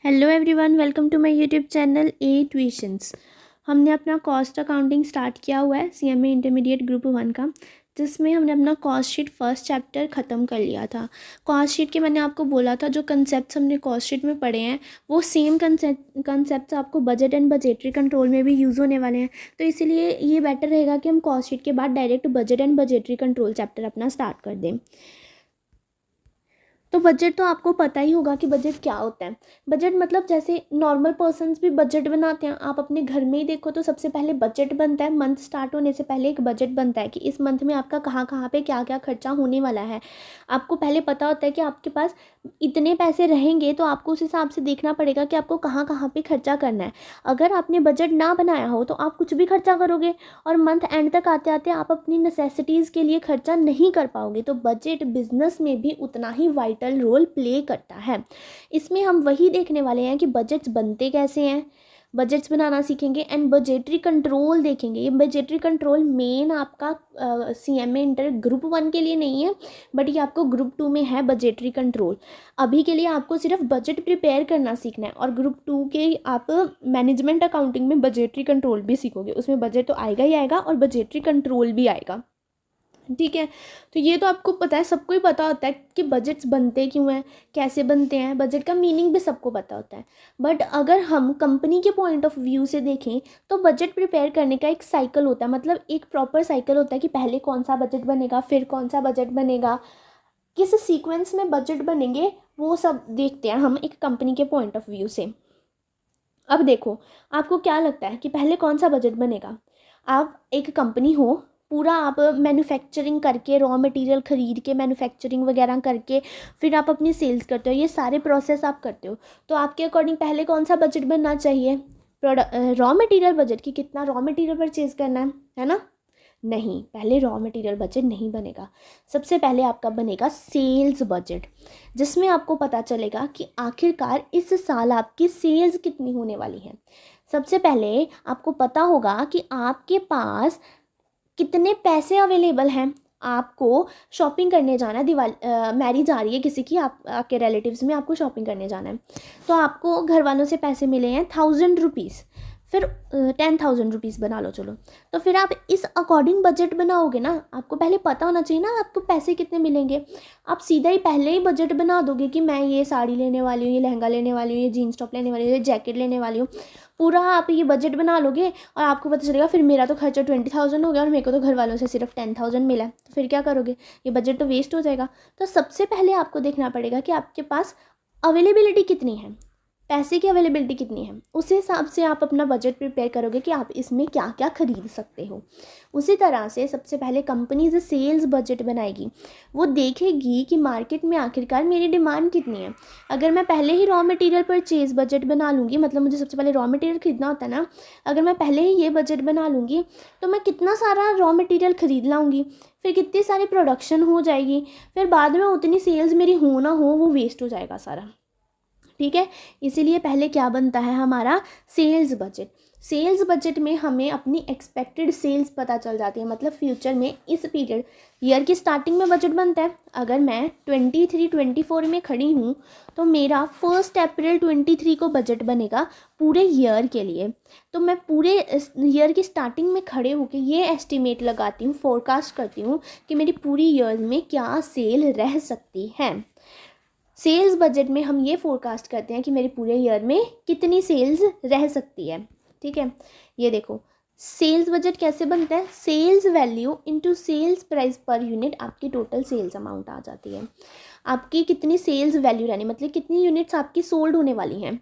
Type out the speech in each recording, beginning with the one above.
Hello everyone, welcome to my YouTube channel A tuitions. हमने अपना cost accounting start किया हुआ है सीएमए इंटरमीडिएट ग्रुप 1 का, जिसमें हमने अपना कॉस्ट शीट फर्स्ट चैप्टर ख़त्म कर लिया था। कॉस्ट शीट के मैंने आपको बोला था जो कंसेप्ट्स हमने कॉस्ट शीट में पढ़े हैं वो सेम कंसेप्ट्स आपको बजट एंड बजटरी कंट्रोल में भी यूज़ होने वाले हैं। तो इसीलिए ये बेटर रहेगा कि हम कॉस्ट शीट के बाद direct budget and budgetary control chapter अपना स्टार्ट कर दें। तो बजट तो आपको पता ही होगा कि बजट क्या होता है। बजट मतलब जैसे नॉर्मल पर्सन्स भी बजट बनाते हैं। आप अपने घर में ही देखो तो सबसे पहले बजट बनता है। मंथ स्टार्ट होने से पहले एक बजट बनता है कि इस मंथ में आपका कहाँ कहाँ पे क्या क्या खर्चा होने वाला है। आपको पहले पता होता है कि आपके पास इतने पैसे रहेंगे, तो आपको उस हिसाब से देखना पड़ेगा कि आपको कहाँ कहाँ पे खर्चा करना है। अगर आपने बजट ना बनाया हो तो आप कुछ भी खर्चा करोगे और मंथ एंड तक आते आते आप अपनी नेसेसिटीज़ के लिए खर्चा नहीं कर पाओगे। तो बजट बिजनेस में भी उतना ही वाइटल रोल प्ले करता है। इसमें हम वही देखने वाले हैं कि बजट्स बनते कैसे हैं, बजट्स बनाना सीखेंगे एंड बजटरी कंट्रोल देखेंगे। ये बजटरी कंट्रोल मेन आपका सीएमए इंटर ग्रुप 1 के लिए नहीं है, बट ये आपको ग्रुप 2 में है बजटरी कंट्रोल। अभी के लिए आपको सिर्फ बजट प्रिपेयर करना सीखना है और ग्रुप 2 के आप मैनेजमेंट अकाउंटिंग में बजटरी कंट्रोल भी सीखोगे। उसमें बजट तो आएगा ही आएगा और बजटरी कंट्रोल भी आएगा। ठीक है, तो ये तो आपको पता है, सबको ही पता होता है कि बजट्स बनते क्यों हैं, कैसे बनते हैं। बजट का मीनिंग भी सबको पता होता है। बट अगर हम कंपनी के पॉइंट ऑफ व्यू से देखें तो बजट प्रिपेयर करने का एक साइकिल होता है, मतलब एक प्रॉपर साइकिल होता है कि पहले कौन सा बजट बनेगा, फिर कौन सा बजट बनेगा, किस सीक्वेंस में बजट बनेंगे, वो सब देखते हैं हम एक कंपनी के पॉइंट ऑफ व्यू से। अब देखो, आपको क्या लगता है कि पहले कौन सा बजट बनेगा? आप एक कंपनी हो, पूरा आप मैन्युफैक्चरिंग करके, रॉ मटेरियल ख़रीद के, मैन्युफैक्चरिंग वगैरह करके फिर आप अपनी सेल्स करते हो, ये सारे प्रोसेस आप करते हो। तो आपके अकॉर्डिंग पहले कौन सा बजट बनना चाहिए? रॉ मटेरियल बजट कि कितना रॉ मटेरियल परचेज़ करना है ना? नहीं, पहले रॉ मटेरियल बजट नहीं बनेगा। सबसे पहले आपका बनेगा सेल्स बजट, जिसमें आपको पता चलेगा कि आखिरकार इस साल आपकी सेल्स कितनी होने वाली है। सबसे पहले आपको पता होगा कि आपके पास कितने पैसे अवेलेबल हैं। आपको शॉपिंग करने जाना है, दिवाली मैरिज आ रही है किसी की, आपके रिलेटिव्स में आपको शॉपिंग करने जाना है। तो आपको घर वालों से पैसे मिले हैं 1000 रुपीज़, फिर 10,000 रुपीज़ बना लो चलो। तो फिर आप इस अकॉर्डिंग बजट बनाओगे ना। आपको पहले पता होना चाहिए ना आपको पैसे कितने मिलेंगे। आप सीधा ही पहले ही बजट बना दोगे कि मैं ये साड़ी लेने वाली हूँ, ये लहंगा लेने वाली हूँ, ये जीन्स टॉप लेने वाली हूँ, ये जैकेट लेने वाली हूँ। पूरा आप ये बजट बना लोगे और आपको पता चलेगा फिर मेरा तो खर्चा 20,000 हो गया और मेरे को तो घर वालों से सिर्फ 10,000 मिला है। तो फिर क्या करोगे? ये बजट तो वेस्ट हो जाएगा। तो सबसे पहले आपको देखना पड़ेगा कि आपके पास अवेलेबिलिटी कितनी है, पैसे की अवेलेबिलिटी कितनी है। उस हिसाब से आप अपना बजट प्रिपेयर करोगे कि आप इसमें क्या क्या खरीद सकते हो। उसी तरह से सबसे पहले कंपनी जो सेल्स बजट बनाएगी वो देखेगी कि मार्केट में आखिरकार मेरी डिमांड कितनी है। अगर मैं पहले ही रॉ मटेरियल परचेज बजट बना लूँगी, मतलब मुझे सबसे पहले रॉ मटेरियल खरीदना होता है ना, अगर मैं पहले ही ये बजट बना लूँगी तो मैं कितना सारा रॉ मटेरियल खरीद लाऊँगी, फिर कितनी सारी प्रोडक्शन हो जाएगी, फिर बाद में उतनी सेल्स मेरी हो ना हो वो वेस्ट हो जाएगा सारा। ठीक है, इसीलिए पहले क्या बनता है हमारा सेल्स बजट। सेल्स बजट में हमें अपनी एक्सपेक्टेड सेल्स पता चल जाती है, मतलब फ्यूचर में इस पीरियड ईयर की स्टार्टिंग में बजट बनता है। अगर मैं 23-24 में खड़ी हूँ तो मेरा 1 अप्रैल 23 को बजट बनेगा पूरे ईयर के लिए। तो मैं पूरे ईयर की स्टार्टिंग में खड़े होकर ये एस्टिमेट लगाती हूँ, फोरकास्ट करती हूँ कि मेरी पूरी ईयर में क्या सेल रह सकती है। सेल्स बजट में हम ये फोरकास्ट करते हैं कि मेरे पूरे ईयर में कितनी सेल्स रह सकती है। ठीक है, ये देखो सेल्स बजट कैसे बनता है। Sales value into sales price per unit आपकी टोटल सेल्स अमाउंट आ जाती है। आपकी कितनी सेल्स वैल्यू रहनी, मतलब कितनी यूनिट्स आपकी सोल्ड होने वाली हैं,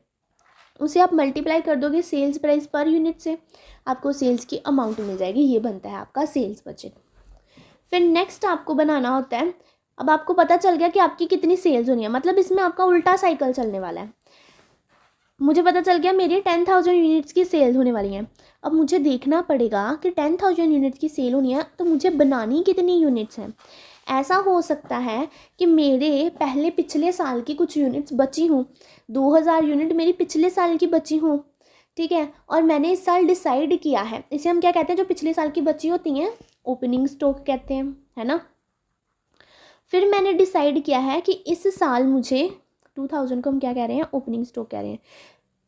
उसे आप मल्टीप्लाई कर दोगे सेल्स प्राइस पर यूनिट से, आपको सेल्स की अमाउंट मिल जाएगी। ये बनता है आपका सेल्स बजट। फिर नेक्स्ट आपको बनाना होता है, अब आपको पता चल गया कि आपकी कितनी सेल्स होनी है, मतलब इसमें आपका उल्टा साइकिल चलने वाला है। मुझे पता चल गया मेरी 10,000 यूनिट्स की सेल होने वाली हैं। अब मुझे देखना पड़ेगा कि 10,000 यूनिट्स की सेल होनी है तो मुझे बनानी कितनी यूनिट्स हैं। ऐसा हो सकता है कि मेरे पहले पिछले साल की कुछ यूनिट्स बची हों, 2,000 यूनिट मेरी पिछले साल की बची हों। ठीक है, और मैंने इस साल डिसाइड किया है, इसे हम क्या कहते हैं, जो पिछले साल की बची होती हैं ओपनिंग स्टॉक कहते हैं, है ना। फिर मैंने डिसाइड किया है कि इस साल मुझे 2000 को हम क्या कह रहे हैं, ओपनिंग स्टॉक कह रहे हैं।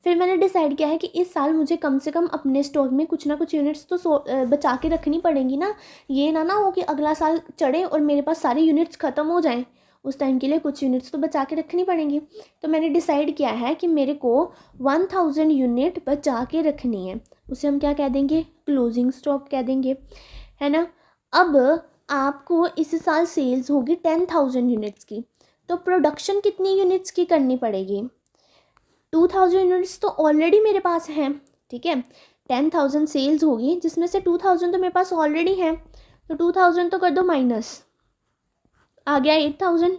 फिर मैंने डिसाइड किया है कि इस साल मुझे कम से कम अपने स्टॉक में कुछ ना कुछ यूनिट्स तो बचा के रखनी पड़ेंगी ना। ये ना हो कि अगला साल चढ़े और मेरे पास सारे यूनिट्स ख़त्म हो जाएं, उस टाइम के लिए कुछ यूनिट्स तो बचा के रखनी पड़ेंगी। तो मैंने डिसाइड किया है कि मेरे को 1000 यूनिट बचा के रखनी है, उसे हम क्या कह देंगे, क्लोजिंग स्टॉक कह देंगे, है ना। अब आपको इस साल सेल्स होगी 10,000 यूनिट्स की, तो प्रोडक्शन कितनी यूनिट्स की करनी पड़ेगी, 2000 यूनिट्स तो ऑलरेडी मेरे पास हैं, ठीक है। 10,000 सेल्स होगी जिसमें से 2000 तो मेरे पास ऑलरेडी हैं, तो 2000 तो कर दो माइनस, आ गया 8000।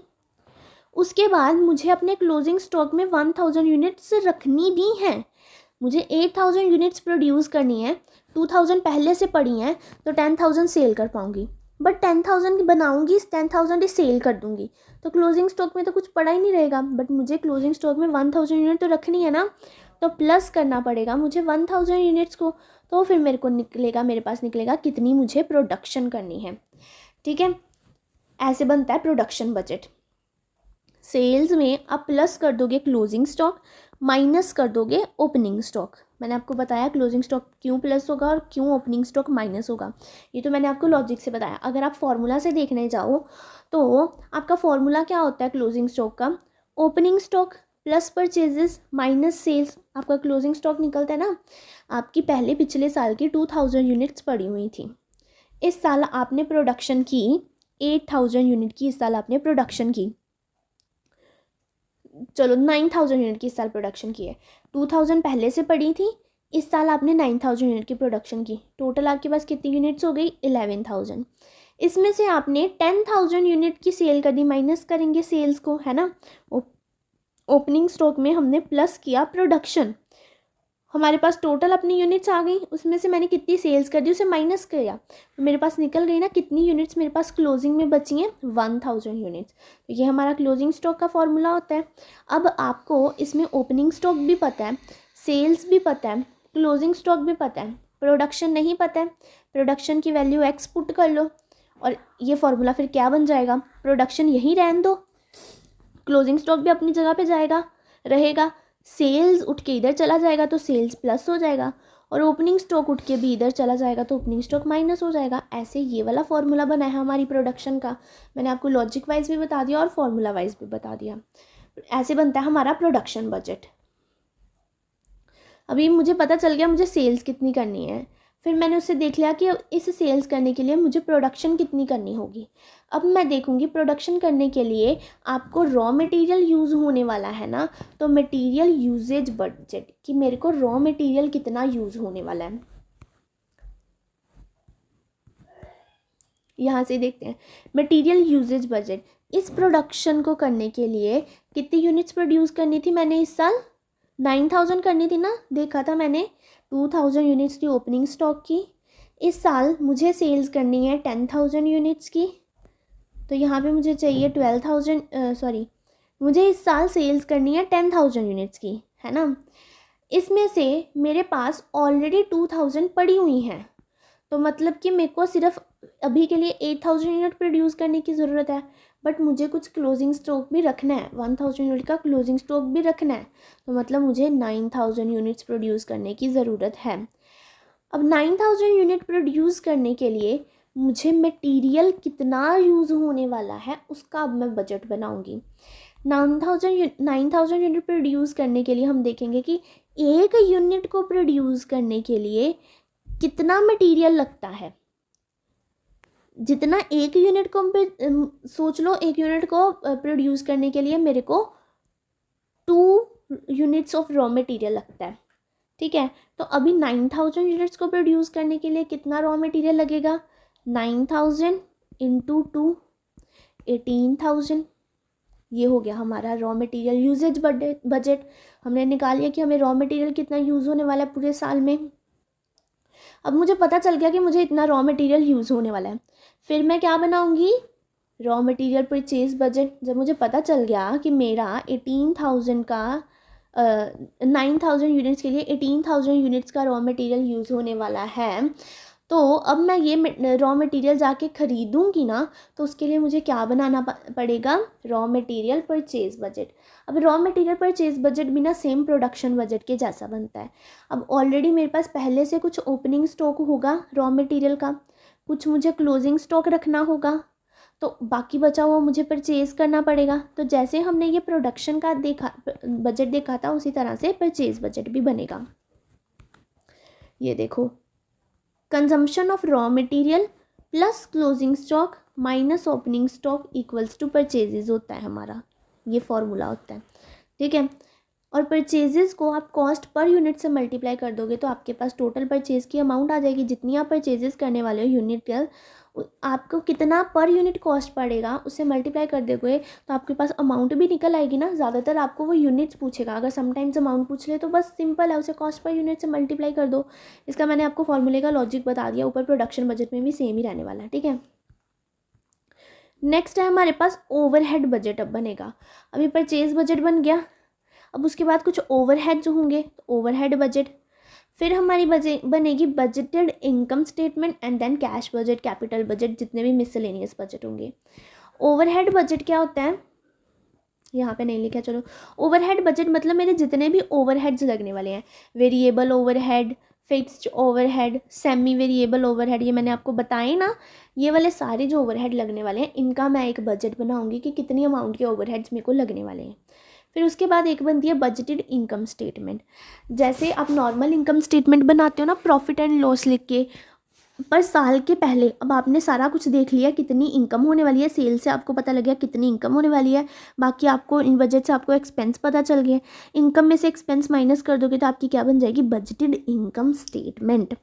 उसके बाद मुझे अपने क्लोजिंग स्टॉक में 1000 यूनिट्स रखनी भी हैं, मुझे 8000 यूनिट्स प्रोड्यूस करनी है, 2000 पहले से पड़ी हैं तो 10,000 सेल कर पाऊँगी, बट 10,000 बनाऊँगी, 10,000 ही सेल कर दूँगी, तो क्लोजिंग स्टॉक में तो कुछ पड़ा ही नहीं रहेगा। बट मुझे क्लोजिंग स्टॉक में 1000 यूनिट तो रखनी है ना, तो प्लस करना पड़ेगा मुझे 1000 यूनिट्स को, तो फिर मेरे को निकलेगा, मेरे पास निकलेगा कितनी मुझे प्रोडक्शन करनी है, ठीक है। ऐसे बनता है प्रोडक्शन बजट। सेल्स में आप प्लस कर दोगे क्लोजिंग स्टॉक, माइनस कर दोगे ओपनिंग स्टॉक। मैंने आपको बताया क्लोजिंग स्टॉक क्यों प्लस होगा और क्यों ओपनिंग स्टॉक माइनस होगा, ये तो मैंने आपको लॉजिक से बताया। अगर आप फॉर्मूला से देखने जाओ तो आपका फॉर्मूला क्या होता है क्लोजिंग स्टॉक का, opening stock plus purchases minus sales, आपका क्लोजिंग स्टॉक निकलता है ना। आपकी पहले पिछले साल की 2000 यूनिट्स पड़ी हुई थी, इस साल आपने प्रोडक्शन की 8000 यूनिट की, इस साल आपने प्रोडक्शन की, चलो 9000 यूनिट की इस साल प्रोडक्शन की है, 2000 पहले से पड़ी थी, इस साल आपने 9000 यूनिट की प्रोडक्शन की, टोटल आपके पास कितनी यूनिट्स हो गई, 11000। इसमें से आपने 10,000 यूनिट की सेल कर दी, माइनस करेंगे सेल्स को, है ना। ओपनिंग स्टॉक में हमने प्लस किया प्रोडक्शन, हमारे पास टोटल अपनी यूनिट्स आ गई, उसमें से मैंने कितनी सेल्स कर दी उसे माइनस किया, तो मेरे पास निकल गई ना कितनी यूनिट्स मेरे पास क्लोजिंग में बची हैं, 1000 यूनिट्स। तो ये हमारा क्लोजिंग स्टॉक का फॉर्मूला होता है। अब आपको इसमें ओपनिंग स्टॉक भी पता है, सेल्स भी पता है, क्लोजिंग स्टॉक भी पता है, प्रोडक्शन नहीं पता है, प्रोडक्शन की वैल्यू एक्स पुट कर लो, और ये फॉर्मूला फिर क्या बन जाएगा, प्रोडक्शन यहीं रहने दो, क्लोजिंग स्टॉक भी अपनी जगह पे जाएगा रहेगा, सेल्स उठ के इधर चला जाएगा तो सेल्स प्लस हो जाएगा, और ओपनिंग स्टॉक उठ के भी इधर चला जाएगा तो ओपनिंग स्टॉक माइनस हो जाएगा। ऐसे ये वाला फॉर्मूला बना है हमारी प्रोडक्शन का, मैंने आपको लॉजिक वाइज भी बता दिया और फॉर्मूला वाइज भी बता दिया। ऐसे बनता है हमारा प्रोडक्शन बजट। अभी मुझे पता चल गया मुझे सेल्स कितनी करनी है, फिर मैंने उससे देख लिया कि इस सेल्स करने के लिए मुझे प्रोडक्शन कितनी करनी होगी। अब मैं देखूंगी प्रोडक्शन करने के लिए आपको रॉ मटेरियल यूज़ होने वाला है ना, तो मटेरियल यूजेज बजट कि मेरे को रॉ मटेरियल कितना यूज़ होने वाला है, यहाँ से देखते हैं मटेरियल यूजेज बजट। इस प्रोडक्शन को करने के लिए कितनी यूनिट्स प्रोड्यूस करनी थी मैंने इस साल, 9000 करनी थी ना, देखा था मैंने 2000 यूनिट्स की ओपनिंग स्टॉक की। इस साल मुझे सेल्स करनी है 10,000 यूनिट्स की, तो यहाँ पे मुझे चाहिए 12,000 सॉरी, मुझे इस साल सेल्स करनी है 10,000 यूनिट्स की, है ना। इसमें से मेरे पास ऑलरेडी 2000 पड़ी हुई हैं, तो मतलब कि मेरे को सिर्फ अभी के लिए 8000 यूनिट प्रोड्यूस करने की ज़रूरत है, बट मुझे कुछ क्लोजिंग स्टॉक भी रखना है, 1000 यूनिट का क्लोजिंग स्टॉक भी रखना है, तो मतलब मुझे 9000 यूनिट्स प्रोड्यूस करने की ज़रूरत है। अब 9000 यूनिट प्रोड्यूस करने के लिए मुझे मटेरियल कितना यूज़ होने वाला है उसका अब मैं बजट बनाऊंगी। 9000 यूनिट प्रोड्यूस करने के लिए हम देखेंगे कि एक यूनिट को प्रोड्यूस करने के लिए कितना मटेरियल लगता है। जितना एक यूनिट को सोच लो, एक यूनिट को प्रोड्यूस करने के लिए मेरे को 2 यूनिट्स ऑफ रॉ मटेरियल लगता है, ठीक है। तो अभी 9000 यूनिट्स को प्रोड्यूस करने के लिए कितना रॉ मटेरियल लगेगा, 9000 इंटू 2 18,000, ये हो गया हमारा रॉ मटेरियल यूजेज बजट। हमने निकाल लिया कि हमें रॉ मटेरियल कितना यूज़ होने वाला है पूरे साल में। अब मुझे पता चल गया कि मुझे इतना रॉ मटेरियल यूज़ होने वाला है, फिर मैं क्या बनाऊंगी, रॉ मटेरियल परचेज बजट। जब मुझे पता चल गया कि मेरा 18,000 का 9000 यूनिट्स के लिए 18,000 यूनिट्स का रॉ मटेरियल यूज़ होने वाला है, तो अब मैं ये रॉ मटेरियल जाके ख़रीदूँगी ना, तो उसके लिए मुझे क्या बनाना पड़ेगा, रॉ मटेरियल परचेज़ बजट। अब रॉ मटेरियल परचेज़ बजट भी ना सेम प्रोडक्शन बजट के जैसा बनता है। अब ऑलरेडी मेरे पास पहले से कुछ ओपनिंग स्टॉक होगा रॉ मटेरियल का, कुछ मुझे क्लोजिंग स्टॉक रखना होगा, तो बाकी बचा हुआ मुझे परचेज़ करना पड़ेगा। तो जैसे हमने ये प्रोडक्शन का बजट देखा था, उसी तरह से परचेज़ बजट भी बनेगा। ये देखो, consumption of raw material plus closing stock minus opening stock equals to purchases होता है हमारा, ये फॉर्मूला होता है, ठीक है। और परचेजेस को आप कॉस्ट पर यूनिट से मल्टीप्लाई कर दोगे तो आपके पास टोटल परचेज़ की अमाउंट आ जाएगी। जितनी आप परचेजेस करने वाले हो यूनिट का, आपको कितना पर यूनिट कॉस्ट पड़ेगा उससे मल्टीप्लाई कर दोगे तो आपके पास अमाउंट भी निकल आएगी ना। ज़्यादातर आपको वो यूनिट्स पूछेगा, अगर समटाइम्स अमाउंट पूछ ले तो बस सिंपल है, उसे कॉस्ट पर यूनिट से मल्टीप्लाई कर दो। इसका मैंने आपको फॉर्मूले का लॉजिक बता दिया, ऊपर प्रोडक्शन बजट में भी सेम ही रहने वाला है, ठीक है। नेक्स्ट है हमारे पास ओवरहेड बजट अब बनेगा। अभी परचेज बजट बन गया, अब उसके बाद कुछ ओवरहेड्स होंगे, ओवरहेड बजट। फिर हमारी बनेगी budgeted income statement and then cash budget, capital budget, जितने भी मिसलेनियस बजट होंगे। ओवरहेड बजट क्या होता है, यहाँ पे नहीं लिखा, चलो। ओवरहेड बजट मतलब मेरे जितने भी ओवरहेड्स लगने वाले हैं, variable overhead, fixed overhead, semi variable overhead, ये मैंने आपको बताए ना, ये वाले सारे जो ओवरहेड लगने वाले हैं इनका मैं एक बजट बनाऊंगी कि कितनी अमाउंट के ओवरहेड्स मेरे को लगने वाले हैं। फिर उसके बाद एक बनती है बजटेड इनकम स्टेटमेंट। जैसे आप नॉर्मल इनकम स्टेटमेंट बनाते हो ना प्रॉफिट एंड लॉस लिख के, पर साल के पहले अब आपने सारा कुछ देख लिया कितनी इनकम होने वाली है, सेल से आपको पता लग गया कितनी इनकम होने वाली है, बाकी आपको इन बजट से आपको एक्सपेंस पता चल गया, इनकम में से एक्सपेंस माइनस कर दोगे तो आपकी क्या बन जाएगी, बजटेड इनकम स्टेटमेंट।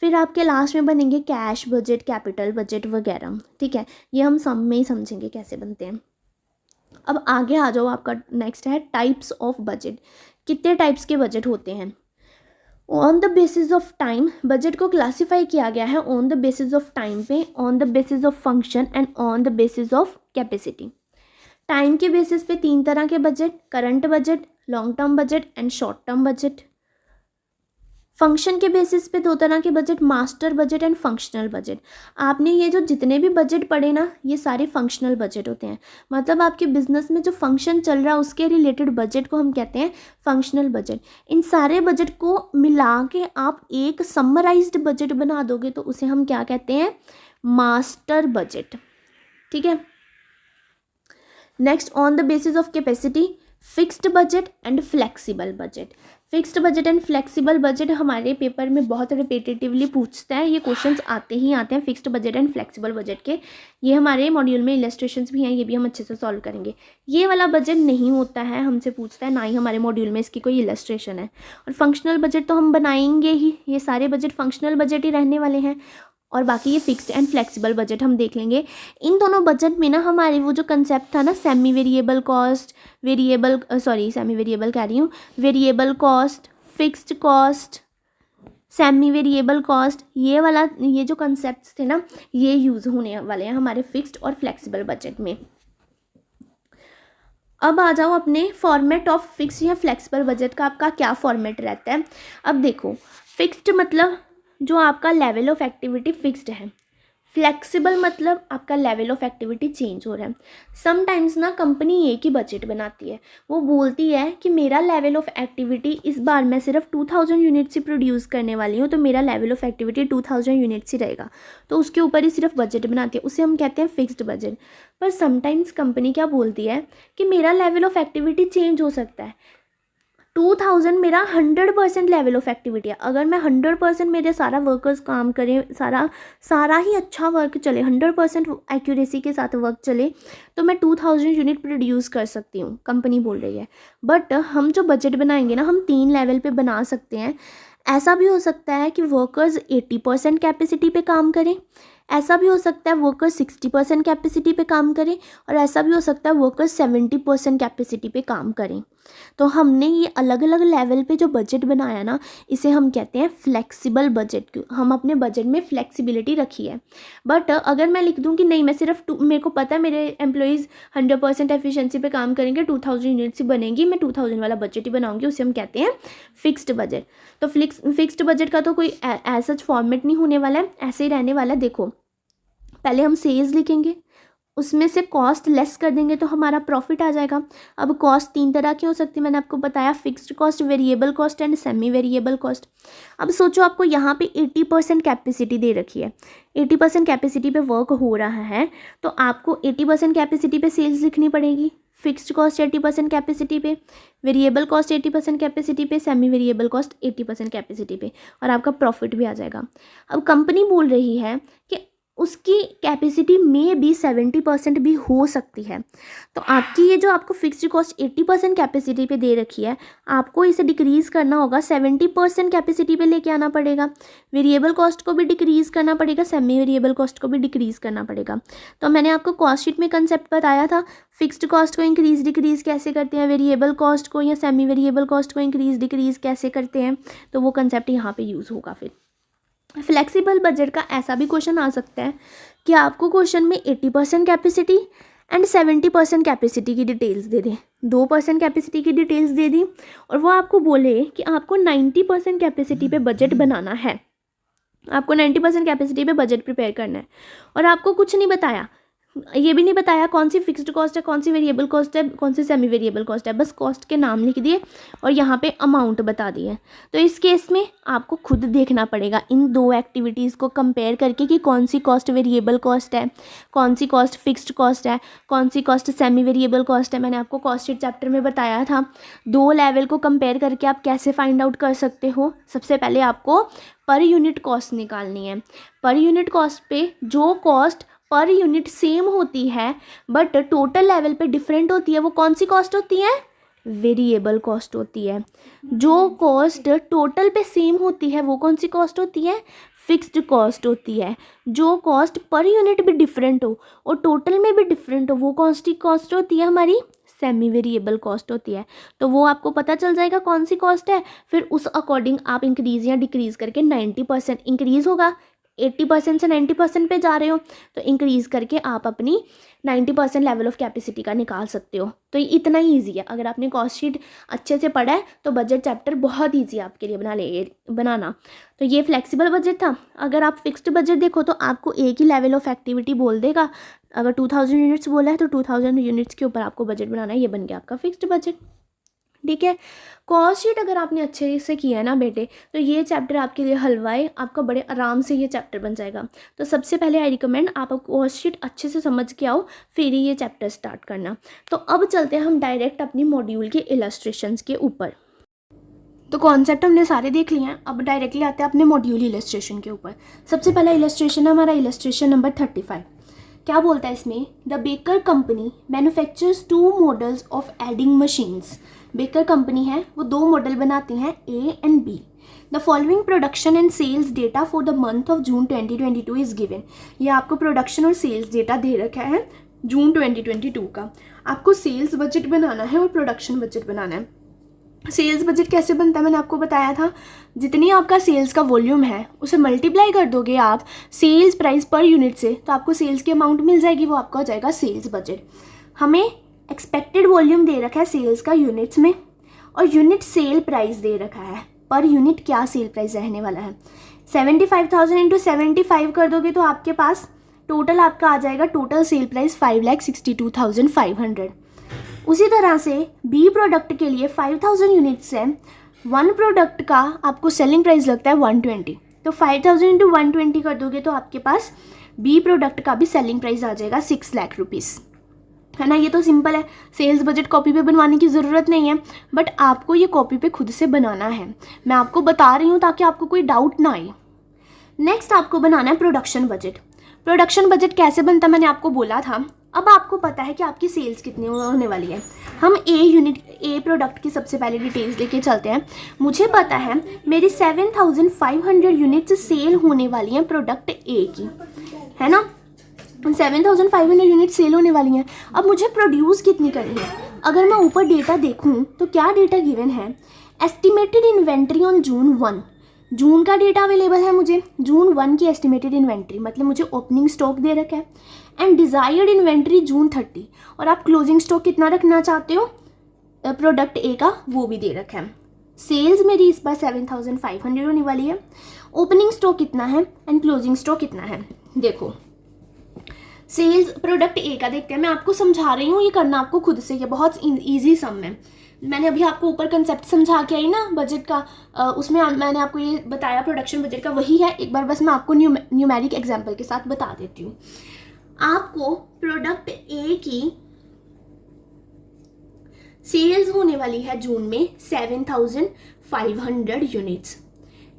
फिर आपके लास्ट में बनेंगे कैश बजट, कैपिटल बजट वगैरह, ठीक है। ये हम सब में ही समझेंगे कैसे बनते हैं। अब आगे आ जाओ, आपका नेक्स्ट है टाइप्स ऑफ बजट। कितने टाइप्स के बजट होते हैं। On the basis of time, budget को क्लासीफाई किया गया है on the basis of time पे, on the basis of function and on the basis of capacity. Time के बेसिस पे 3 तरह के budget, current budget, long term budget and short term budget. Function के बेसिस पे 2 तरह के budget, master budget and functional budget. आपने ये जो जितने भी बजट पढ़े ना, ये सारे फंक्शनल बजट होते हैं। मतलब आपके बिजनेस में जो फंक्शन चल रहा है उसके रिलेटेड बजट को हम कहते हैं फंक्शनल बजट। इन सारे बजट को मिला के आप एक समराइज्ड बजट बना दोगे तो उसे हम क्या कहते हैं, मास्टर बजट, ठीक है। Next, on the basis of capacity, fixed budget and flexible budget. Fixed budget and flexible budget हमारे पेपर में बहुत रिपीटेटिवली पूछता है, ये क्वेश्चंस आते ही आते हैं fixed budget and flexible budget के। ये हमारे मॉड्यूल में इलस्ट्रेशंस भी हैं, ये भी हम अच्छे से सॉल्व करेंगे। ये वाला बजट नहीं होता है, हमसे पूछता है, ना ही हमारे मॉड्यूल में इसकी कोई इलस्ट्रेशन है। और फंक्शनल बजट तो हम बनाएंगे ही, ये सारे बजट फंक्शनल बजट ही रहने वाले हैं। और बाकी ये फिक्स्ड एंड फ्लेक्सिबल बजट हम देख लेंगे। इन दोनों बजट में ना हमारे वो जो कंसेप्ट था ना, semi variable cost, semi variable कह रही हूँ, variable cost, fixed cost, semi variable cost, ये जो कंसेप्ट्स थे ना, ये यूज़ होने वाले हैं हमारे फिक्स्ड और फ्लेक्सिबल बजट में। अब आ जाओ अपने फॉर्मेट ऑफ फिक्स्ड या फ्लेक्सिबल बजट का, आपका क्या फॉर्मेट रहता है। अब देखो, फिक्स्ड मतलब जो आपका लेवल ऑफ एक्टिविटी फिक्स्ड है, फ्लेक्सिबल मतलब आपका लेवल ऑफ एक्टिविटी चेंज हो रहा है। समटाइम्स ना कंपनी एक ही बजट बनाती है, वो बोलती है कि मेरा लेवल ऑफ एक्टिविटी इस बार मैं सिर्फ 2000 यूनिट्स ही प्रोड्यूस करने वाली हूँ, तो मेरा लेवल ऑफ एक्टिविटी 2000 यूनिट्स ही रहेगा, तो उसके ऊपर ही सिर्फ बजट बनाती है, उसे हम कहते हैं फिक्स्ड बजट। पर समटाइम्स कंपनी क्या बोलती है कि मेरा लेवल ऑफ एक्टिविटी चेंज हो सकता है, 2000 मेरा 100% लेवल ऑफ एक्टिविटी है। अगर मैं 100% मेरे सारा वर्कर्स काम करें, सारा ही अच्छा वर्क चले, 100% एक्यूरेसी के साथ वर्क चले, तो मैं 2000 यूनिट प्रोड्यूस कर सकती हूँ, कंपनी बोल रही है। बट हम जो बजट बनाएंगे ना, हम 3 लेवल पे बना सकते हैं। ऐसा भी हो सकता है कि वर्कर्स 80% कैपेसिटी पे काम करें, ऐसा भी हो सकता है वर्कर्स 60% कैपेसिटी पे काम करें, और ऐसा भी हो सकता है वर्कर्स 70% कैपेसिटी पे काम करें। तो हमने ये अलग अलग लेवल पे जो बजट बनाया ना, इसे हम कहते हैं फ्लेक्सिबल बजट। हम अपने बजट में फ्लेक्सिबिलिटी रखी है। बट अगर मैं लिख दूँ कि नहीं, मैं सिर्फ मेरे को पता है मेरे एम्प्लॉयज़ 100% एफिशिएंसी पे काम करेंगे, 2000 यूनिट्स ही बनेंगी, मैं 2000 वाला बजट ही बनाऊंगी, उसे हम कहते हैं फिक्स्ड बजट। तो फिक्स्ड बजट का तो कोई ऐसा फॉर्मेट नहीं होने वाला है, ऐसे ही रहने वाला है। देखो, पहले हम सेल्स लिखेंगे, उसमें से कॉस्ट लेस कर देंगे तो हमारा प्रॉफिट आ जाएगा। अब कॉस्ट 3 तरह की हो सकती है, मैंने आपको बताया, fixed cost, variable cost and semi variable cost. अब सोचो, आपको यहाँ पे 80% कैपेसिटी दे रखी है, 80% कैपेसिटी पे वर्क हो रहा है, तो आपको 80% कैपेसिटी पे सेल्स लिखनी पड़ेगी, फिक्स्ड कॉस्ट 80% कैपेसिटी पे, वेरिएबल कॉस्ट 80% कैपेसिटी पे, सेमी वेरिएबल कॉस्ट 80% कैपेसिटी पे, और आपका प्रॉफिट भी आ जाएगा। अब कंपनी बोल रही है कि उसकी कैपेसिटी में भी 70% भी हो सकती है, तो आपकी ये जो आपको फिक्स्ड कॉस्ट 80% कैपेसिटी पे दे रखी है, आपको इसे डिक्रीज़ करना होगा, 70% कैपेसिटी पे लेके आना पड़ेगा। वेरिएबल कॉस्ट को भी डिक्रीज़ करना पड़ेगा, सेमी वेरिएबल कॉस्ट को भी डिक्रीज़ करना पड़ेगा। तो मैंने आपको कॉस्ट शीट में कंसेप्ट बताया था, फिक्स्ड कॉस्ट को इंक्रीज़ डिक्रीज़ कैसे करते हैं, वेरिएबल कॉस्ट को या सेमी वेरिएबल कॉस्ट को इंक्रीज़ डिक्रीज़ कैसे करते हैं, तो वो कंसेप्ट यहाँ पर यूज़ होगा। फिर फ्लेक्सिबल बजट का ऐसा भी क्वेश्चन आ सकता है कि आपको क्वेश्चन में 80% कैपेसिटी एंड 70% कैपेसिटी की डिटेल्स दे दें, 2% कैपेसिटी की डिटेल्स दे दी, और वो आपको बोले कि आपको 90% कैपेसिटी पे बजट बनाना है, आपको 90% कैपेसिटी पे बजट प्रिपेयर करना है, और आपको कुछ नहीं बताया, ये भी नहीं बताया कौन सी फिक्स्ड कॉस्ट है, कौन सी वेरिएबल कॉस्ट है, कौन सी सेमी वेरिएबल कॉस्ट है, बस कॉस्ट के नाम लिख दिए और यहाँ पे अमाउंट बता दिए। तो इस केस में आपको खुद देखना पड़ेगा इन दो एक्टिविटीज़ को कंपेयर करके कि कौन सी कॉस्ट वेरिएबल कॉस्ट है, कौन सी कॉस्ट फिक्स्ड कॉस्ट है, कौन सी कॉस्ट सेमी वेरिएबल कॉस्ट है। मैंने आपको कॉस्ट शीट चैप्टर में बताया था, दो लेवल को कंपेयर करके आप कैसे फाइंड आउट कर सकते हो। सबसे पहले आपको पर यूनिट कॉस्ट निकालनी है। पर यूनिट कॉस्ट पे जो कॉस्ट पर यूनिट सेम होती है बट टोटल लेवल पे डिफरेंट होती है, वो कौन सी कॉस्ट होती है, वेरिएबल कॉस्ट होती है। जो कॉस्ट टोटल पे सेम होती है वो कौन सी कॉस्ट होती है, फिक्स्ड कॉस्ट होती है। जो कॉस्ट पर यूनिट भी डिफरेंट हो और टोटल में भी डिफरेंट हो वो कौन सी कॉस्ट होती है, हमारी सेमी वेरिएबल कॉस्ट होती है। तो वो आपको पता चल जाएगा कौन सी कॉस्ट है, फिर उस अकॉर्डिंग आप इंक्रीज़ या डिक्रीज़ करके 90% इंक्रीज़ होगा, 80% से 90% पे जा रहे हो तो इंक्रीज़ करके आप अपनी 90% लेवल ऑफ कैपेसिटी का निकाल सकते हो। तो ये इतना ही ईजी है। अगर आपने कॉस्ट शीट अच्छे से पढ़ा है तो बजट चैप्टर बहुत ईजी है आपके लिए बनाना। तो ये फ्लेक्सिबल बजट था। अगर आप फिक्स्ड बजट देखो तो आपको एक ही लेवल ऑफ एक्टिविटी बोल देगा। अगर 2000 यूनिट्स बोला है तो 2000 यूनिट्स के ऊपर आपको बजट बनाना है, ये बन गया आपका फिक्स्ड बजट। ठीक है, कॉस्ट शीट अगर आपने अच्छे से किया है ना बेटे तो ये चैप्टर आपके लिए हलवा है, आपका बड़े आराम से ये चैप्टर बन जाएगा। तो सबसे पहले आई रिकमेंड आप कॉस्ट शीट अच्छे से समझ के आओ, फिर ही ये चैप्टर स्टार्ट करना। तो अब चलते हैं हम डायरेक्ट अपनी मॉड्यूल के इलस्ट्रेशंस के ऊपर। तो कॉन्सेप्ट हमने सारे देख लिए हैं, अब डायरेक्टली आते हैं अपने मॉड्यूल इलस्ट्रेशन के ऊपर। सबसे पहला इलस्ट्रेशन है हमारा इलस्ट्रेशन नंबर 35। क्या बोलता है इसमें, the Baker company manufactures 2 models of adding machines. Baker company है, वो 2 मॉडल बनाती हैं, A and B. The following production and sales data for the month of June 2022 is given. ये आपको प्रोडक्शन और सेल्स डेटा दे रखा है जून 2022 का। आपको सेल्स बजट बनाना है और प्रोडक्शन बजट बनाना है। सेल्स बजट कैसे बनता है मैंने आपको बताया था, जितनी आपका सेल्स का वॉल्यूम है उसे मल्टीप्लाई कर दोगे आप सेल्स प्राइस पर यूनिट से, तो आपको सेल्स की अमाउंट मिल जाएगी, वो आपका हो जाएगा सेल्स बजट। हमें एक्सपेक्टेड वॉल्यूम दे रखा है सेल्स का यूनिट्स में, और यूनिट सेल प्राइस दे रखा है, पर यूनिट क्या सेल प्राइस रहने वाला है। 75,000 इंटू 75 कर दोगे तो आपके पास टोटल आपका आ जाएगा, टोटल सेल प्राइस 5,62,500। उसी तरह से बी प्रोडक्ट के लिए 5000 यूनिट्स है, 1 प्रोडक्ट का आपको सेलिंग प्राइस लगता है 120, तो 5000 इंटू 120 कर दोगे तो आपके पास बी प्रोडक्ट का भी सेलिंग प्राइस आ जाएगा 6 लाख रुपीज़, है ना। ये तो सिंपल है, सेल्स बजट कॉपी पे बनवाने की ज़रूरत नहीं है, बट आपको ये कॉपी पे खुद से बनाना है। मैं आपको बता रही हूँ ताकि आपको कोई डाउट ना आए। नेक्स्ट आपको बनाना है प्रोडक्शन बजट। प्रोडक्शन बजट कैसे बनता मैंने आपको बोला था। अब आपको पता है कि आपकी सेल्स कितनी होने वाली है। हम ए प्रोडक्ट की सबसे पहले डिटेल्स लेके चलते हैं। मुझे पता है मेरी 7500 यूनिट्स सेल होने वाली हैं प्रोडक्ट ए की, है ना। 7500 यूनिट सेल होने वाली हैं। अब मुझे प्रोड्यूस कितनी करनी है, अगर मैं ऊपर डेटा देखूँ तो क्या डेटा गिवन है, एस्टिमेटेड इन्वेंट्री ऑन जून 1, जून का डेटा अवेलेबल है मुझे, जून 1 की एस्टिमेटेड इन्वेंट्री मतलब मुझे ओपनिंग स्टॉक दे रखा है, एंड डिज़ायर्ड इन्वेंट्री जून 30, और आप क्लोजिंग स्टॉक कितना रखना चाहते हो प्रोडक्ट ए का वो भी दे रखा है। सेल्स मेरी इस बार 7500 होने वाली है, ओपनिंग स्टॉक कितना है एंड क्लोजिंग स्टॉक कितना है। देखो सेल्स प्रोडक्ट ए का देखते हैं, मैं आपको समझा रही हूँ, ये करना आपको खुद से, ये बहुत ईजी सम है। मैंने अभी आपको ऊपर कंसेप्ट समझा के आई ना बजट का, उसमें मैंने आपको ये बताया प्रोडक्शन बजट का वही है, एक बार बस मैं आपको न्यूमेरिक एग्जांपल के साथ बता देती हूँ। आपको प्रोडक्ट ए की सेल्स होने वाली है जून में 7500 यूनिट्स,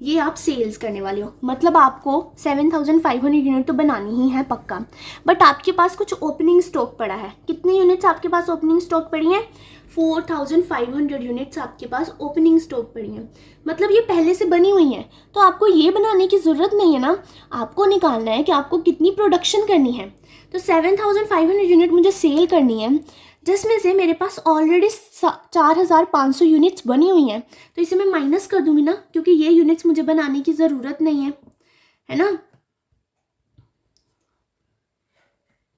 ये आप सेल्स करने वाले हो, मतलब आपको 7500 यूनिट तो बनानी ही है पक्का, बट आपके पास कुछ ओपनिंग स्टॉक पड़ा है। कितनी यूनिट्स आपके पास ओपनिंग स्टॉक पड़ी हैं, 4500 यूनिट्स आपके पास ओपनिंग स्टॉक पड़ी हैं, मतलब ये पहले से बनी हुई हैं, तो आपको ये बनाने की ज़रूरत नहीं है ना, आपको निकालना है कि आपको कितनी प्रोडक्शन करनी है। तो 7500 यूनिट मुझे सेल करनी है, जिसमें से मेरे पास ऑलरेडी 4500 यूनिट्स बनी हुई हैं, तो इसे मैं माइनस कर दूंगी ना, क्योंकि ये यूनिट्स मुझे बनाने की ज़रूरत नहीं है ना।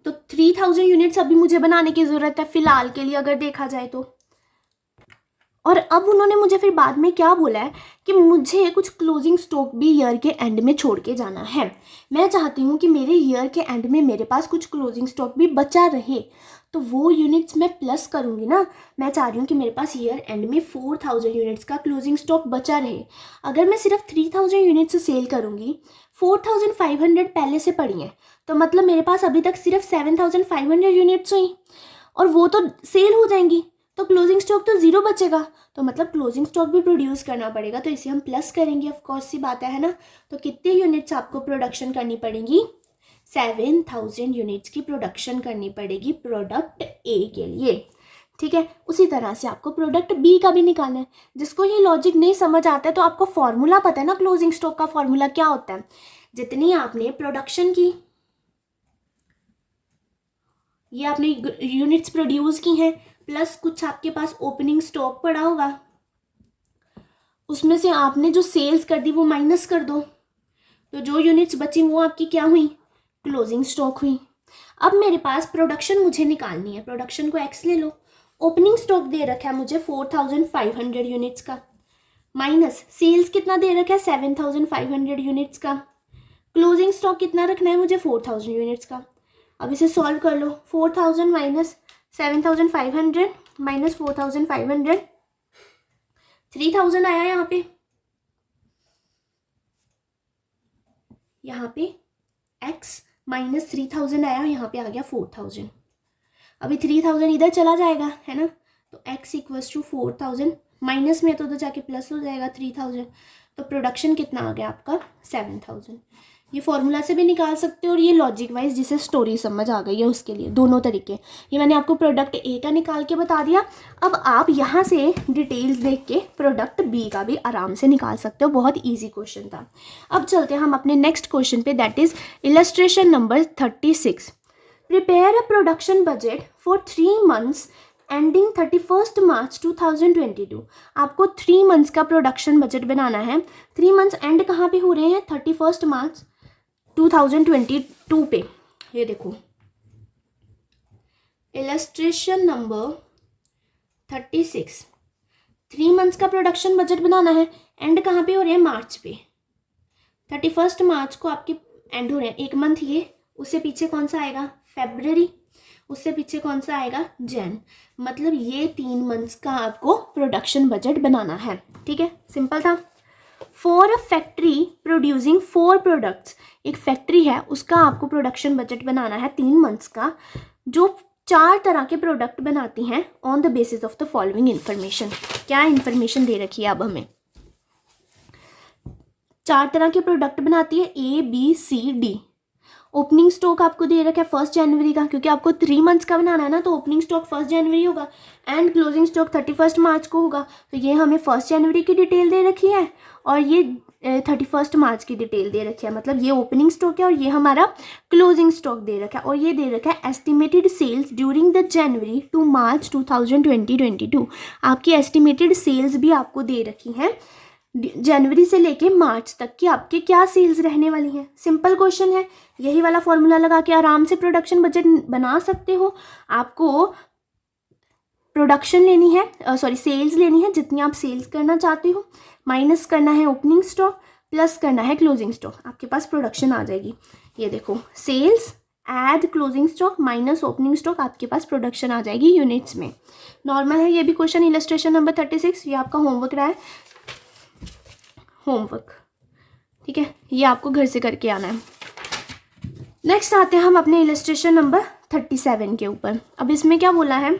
तो 3000 यूनिट्स अभी मुझे बनाने की ज़रूरत है फ़िलहाल के लिए अगर देखा जाए तो। और अब उन्होंने मुझे फिर बाद में क्या बोला है कि मुझे कुछ क्लोजिंग स्टॉक भी ईयर के एंड में छोड़ के जाना है। मैं चाहती हूँ कि मेरे ईयर के एंड में मेरे पास कुछ क्लोजिंग स्टॉक भी बचा रहे, तो वो यूनिट्स मैं प्लस करूँगी ना। मैं चाह रही हूँ कि मेरे पास ईयर एंड में 4000 यूनिट्स का क्लोजिंग स्टॉक बचा रहे। अगर मैं सिर्फ 3000 यूनिट्स सेल करूँगी, 4500 पहले से पड़ी हैं, तो मतलब मेरे पास अभी तक सिर्फ 7500 यूनिट्स हुई, और वो तो सेल हो जाएंगी, तो क्लोजिंग स्टॉक तो ज़ीरो बचेगा, तो मतलब क्लोजिंग स्टॉक भी प्रोड्यूस करना पड़ेगा, तो इसे हम प्लस करेंगे, ऑफ कोर्स सी बात है ना। तो कितने यूनिट्स आपको प्रोडक्शन करनी पड़ेगी, 7000 यूनिट्स की प्रोडक्शन करनी पड़ेगी प्रोडक्ट ए के लिए, ठीक है। उसी तरह से आपको प्रोडक्ट बी का भी निकालना है। जिसको ये लॉजिक नहीं समझ आता है तो आपको फॉर्मूला पता है ना, क्लोजिंग स्टॉक का फॉर्मूला क्या होता है, जितनी आपने प्रोडक्शन की, ये आपने यूनिट्स प्रोड्यूस की हैं, प्लस कुछ आपके पास ओपनिंग स्टॉक पड़ा होगा, उसमें से आपने जो सेल्स कर दी वो माइनस कर दो, तो जो यूनिट्स बची वो आपकी क्या हुई, क्लोजिंग स्टॉक हुई। अब मेरे पास प्रोडक्शन मुझे निकालनी है, प्रोडक्शन को एक्स ले लो, ओपनिंग स्टॉक दे रखा है मुझे 4500 यूनिट्स का, माइनस सेल्स कितना दे रखा है 7500 यूनिट्स का, क्लोजिंग स्टॉक कितना रखना है मुझे 4000 यूनिट्स का। अब इसे सॉल्व कर लो, 4000 माइनस 7500 माइनस 4500, 3000 आया यहाँ पे x माइनस 3000 आया, यहाँ पे आ गया 4000। अभी 3000 इधर चला जाएगा है ना, तो x इक्वल्स टू 4000, माइनस में तो उधर जाके प्लस हो जाएगा 3000, तो प्रोडक्शन कितना आ गया आपका 7000। ये फॉर्मूला से भी निकाल सकते हो, और ये लॉजिक वाइज जिसे स्टोरी समझ आ गई है उसके लिए दोनों तरीके। ये मैंने आपको प्रोडक्ट ए का निकाल के बता दिया, अब आप यहाँ से डिटेल्स देख के प्रोडक्ट बी का भी आराम से निकाल सकते हो, बहुत इजी क्वेश्चन था। अब चलते हैं हम अपने नेक्स्ट क्वेश्चन पे, that is illustration number 36। Prepare a production budget for 3 months ending 31 मार्च 2022। आपको 3 months का प्रोडक्शन बजट बनाना है। 3 months एंड कहाँ पे हो रहे हैं, 31 मार्च 2022 पे। ये देखो इलस्ट्रेशन नंबर 36, 3 months का प्रोडक्शन बजट बनाना है, एंड कहाँ पे हो रहे हैं, मार्च पे। 31 मार्च को आपके एंड हो रहे हैं, एक मंथ ये, उससे पीछे कौन सा आएगा, फेब्रवरी, उससे पीछे कौन सा आएगा, जैन। मतलब ये 3 months का आपको प्रोडक्शन बजट बनाना है, ठीक है, सिंपल था। For a factory producing 4 products, एक फैक्ट्री है उसका आपको प्रोडक्शन बजट बनाना है 3 months का, जो 4 तरह के प्रोडक्ट बनाती हैं on the basis of the following information. क्या इन्फॉर्मेशन दे रखी है अब हमें, 4 तरह के प्रोडक्ट बनाती है A B C D। Opening stock आपको दे रखा है 1 जनवरी का, क्योंकि आपको 3 months का बनाना है ना, तो ओपनिंग स्टॉक 1 जनवरी होगा, एंड क्लोजिंग स्टॉक 31 मार्च को होगा, तो ये हमें 1 जनवरी की डिटेल दे रखी है, और ये 31 मार्च की डिटेल दे रखी है, मतलब ये ओपनिंग स्टॉक है और ये हमारा क्लोजिंग स्टॉक दे रखा है, और ये दे रखा है estimated sales during the January to March 2022। आपकी एस्टिमेटेड सेल्स भी आपको दे रखी हैं जनवरी से लेके मार्च तक की आपके क्या सेल्स रहने वाली हैं। सिंपल क्वेश्चन है, यही वाला फॉर्मूला लगा के आराम से प्रोडक्शन बजट बना सकते हो। आपको प्रोडक्शन लेनी है, सेल्स लेनी है, जितनी आप सेल्स करना चाहते हो, माइनस करना है ओपनिंग स्टॉक, प्लस करना है क्लोजिंग स्टॉक, आपके पास प्रोडक्शन आ जाएगी। ये देखो, sales add closing stock minus opening stock, आपके पास प्रोडक्शन आ जाएगी यूनिट्स में। नॉर्मल है ये भी क्वेश्चन। इलस्ट्रेशन नंबर 36, ये आपका होमवर्क रहा है, होमवर्क, ठीक है, ये आपको घर से करके आना है। नेक्स्ट आते हैं हम अपने इलस्ट्रेशन नंबर 37 के ऊपर। अब इसमें क्या बोला है,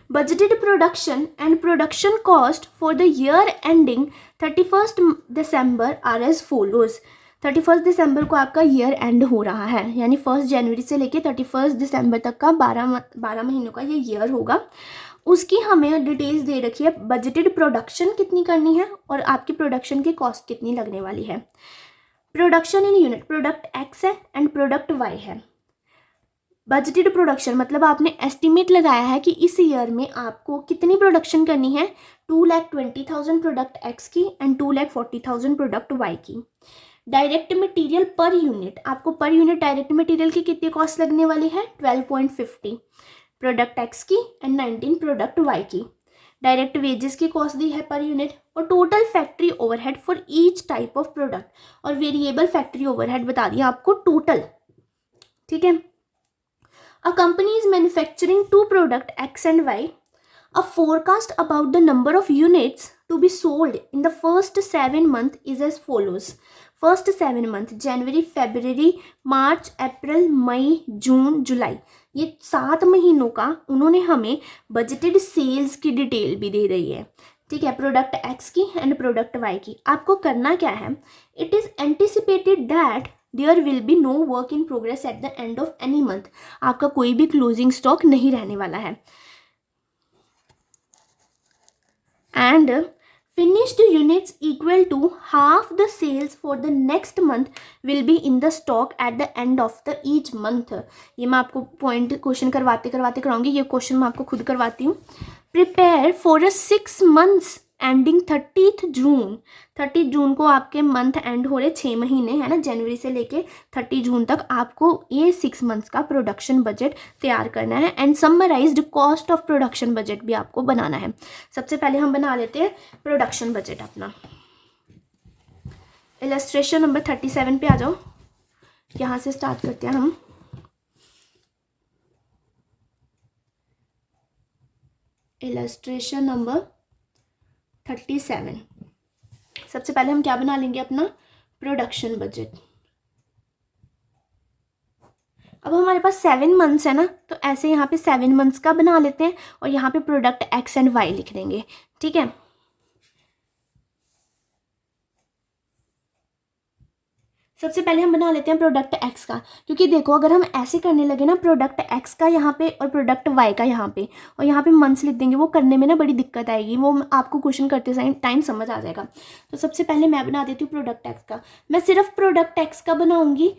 budgeted production and production cost for the year ending 31 December are as follows. 31 दिसंबर को आपका ईयर एंड हो रहा है, यानी 1 जनवरी से लेके 31 दिसंबर तक का 12 महीनों का ये ईयर होगा। उसकी हमें डिटेल्स दे रखी है, बजटेड प्रोडक्शन कितनी करनी है और आपकी प्रोडक्शन की कॉस्ट कितनी लगने वाली है। Production in unit, product x है एंड प्रोडक्ट वाई है। बजटेड प्रोडक्शन मतलब आपने एस्टिमेट लगाया है कि इस ईयर में आपको कितनी प्रोडक्शन करनी है, 2,20,000 प्रोडक्ट एक्स की एंड 2,40,000 प्रोडक्ट वाई की। डायरेक्ट मटेरियल पर यूनिट, आपको पर यूनिट डायरेक्ट मटेरियल की कितनी कॉस्ट लगने वाली है, 12.50 प्रोडक्ट एक्स की एंड 19 प्रोडक्ट वाई की। डायरेक्ट वेजेस की कॉस्ट दी है पर यूनिट, और total factory overhead for each type of product, और वेरिएबल फैक्ट्री ओवरहेड बता दिया आपको टोटल, ठीक है। A company is manufacturing two product X and Y. A forecast about the number of units to be sold in the first 7 months is as follows. First 7 month जनवरी, फरवरी, मार्च, अप्रैल, मई, जून, जुलाई, ये 7 महीनों का उन्होंने हमें बजटेड सेल्स की detail भी दे रही है, ठीक है, प्रोडक्ट एक्स की एंड प्रोडक्ट वाई की। आपको करना क्या है, it is anticipated that there will be no work in progress at the end of any month. आपका कोई भी क्लोजिंग स्टॉक नहीं रहने वाला है। And finished units equal to half the sales for the next month will be in the stock at the end of the each month। ये मैं आपको पॉइंट क्वेश्चन करवाते कराऊंगी, ये क्वेश्चन मैं आपको खुद करवाती हूँ। Prepare for a 6 months ending 30 जून। 30 जून को आपके मंथ एंड हो रहे, 6 महीने है ना, जनवरी से लेके 30 जून तक आपको ये 6 मंथ्स का प्रोडक्शन बजट तैयार करना है। And summarised cost of production budget भी आपको बनाना है। सबसे पहले हम बना लेते हैं प्रोडक्शन बजट अपना। इलस्ट्रेशन नंबर 37 पे आ जाओ, यहाँ से स्टार्ट करते हैं हम। इलस्ट्रेशन नंबर 37, सबसे पहले हम क्या बना लेंगे, अपना प्रोडक्शन बजट। अब हमारे पास 7 मंथ्स है ना, तो ऐसे यहाँ पे 7 मंथ्स का बना लेते हैं और यहाँ पे प्रोडक्ट एक्स एंड वाई लिख देंगे, ठीक है। सबसे पहले हम बना लेते हैं प्रोडक्ट एक्स का, क्योंकि देखो अगर हम ऐसे करने लगे ना, प्रोडक्ट एक्स का यहाँ पे और प्रोडक्ट वाई का यहाँ पे, और यहाँ पे मंथ्स लिख देंगे, वो करने में ना बड़ी दिक्कत आएगी, वो आपको क्वेश्चन करते टाइम समझ आ जाएगा। तो सबसे पहले मैं बना देती हूँ प्रोडक्ट एक्स का। मैं सिर्फ प्रोडक्ट एक्स का बनाऊंगी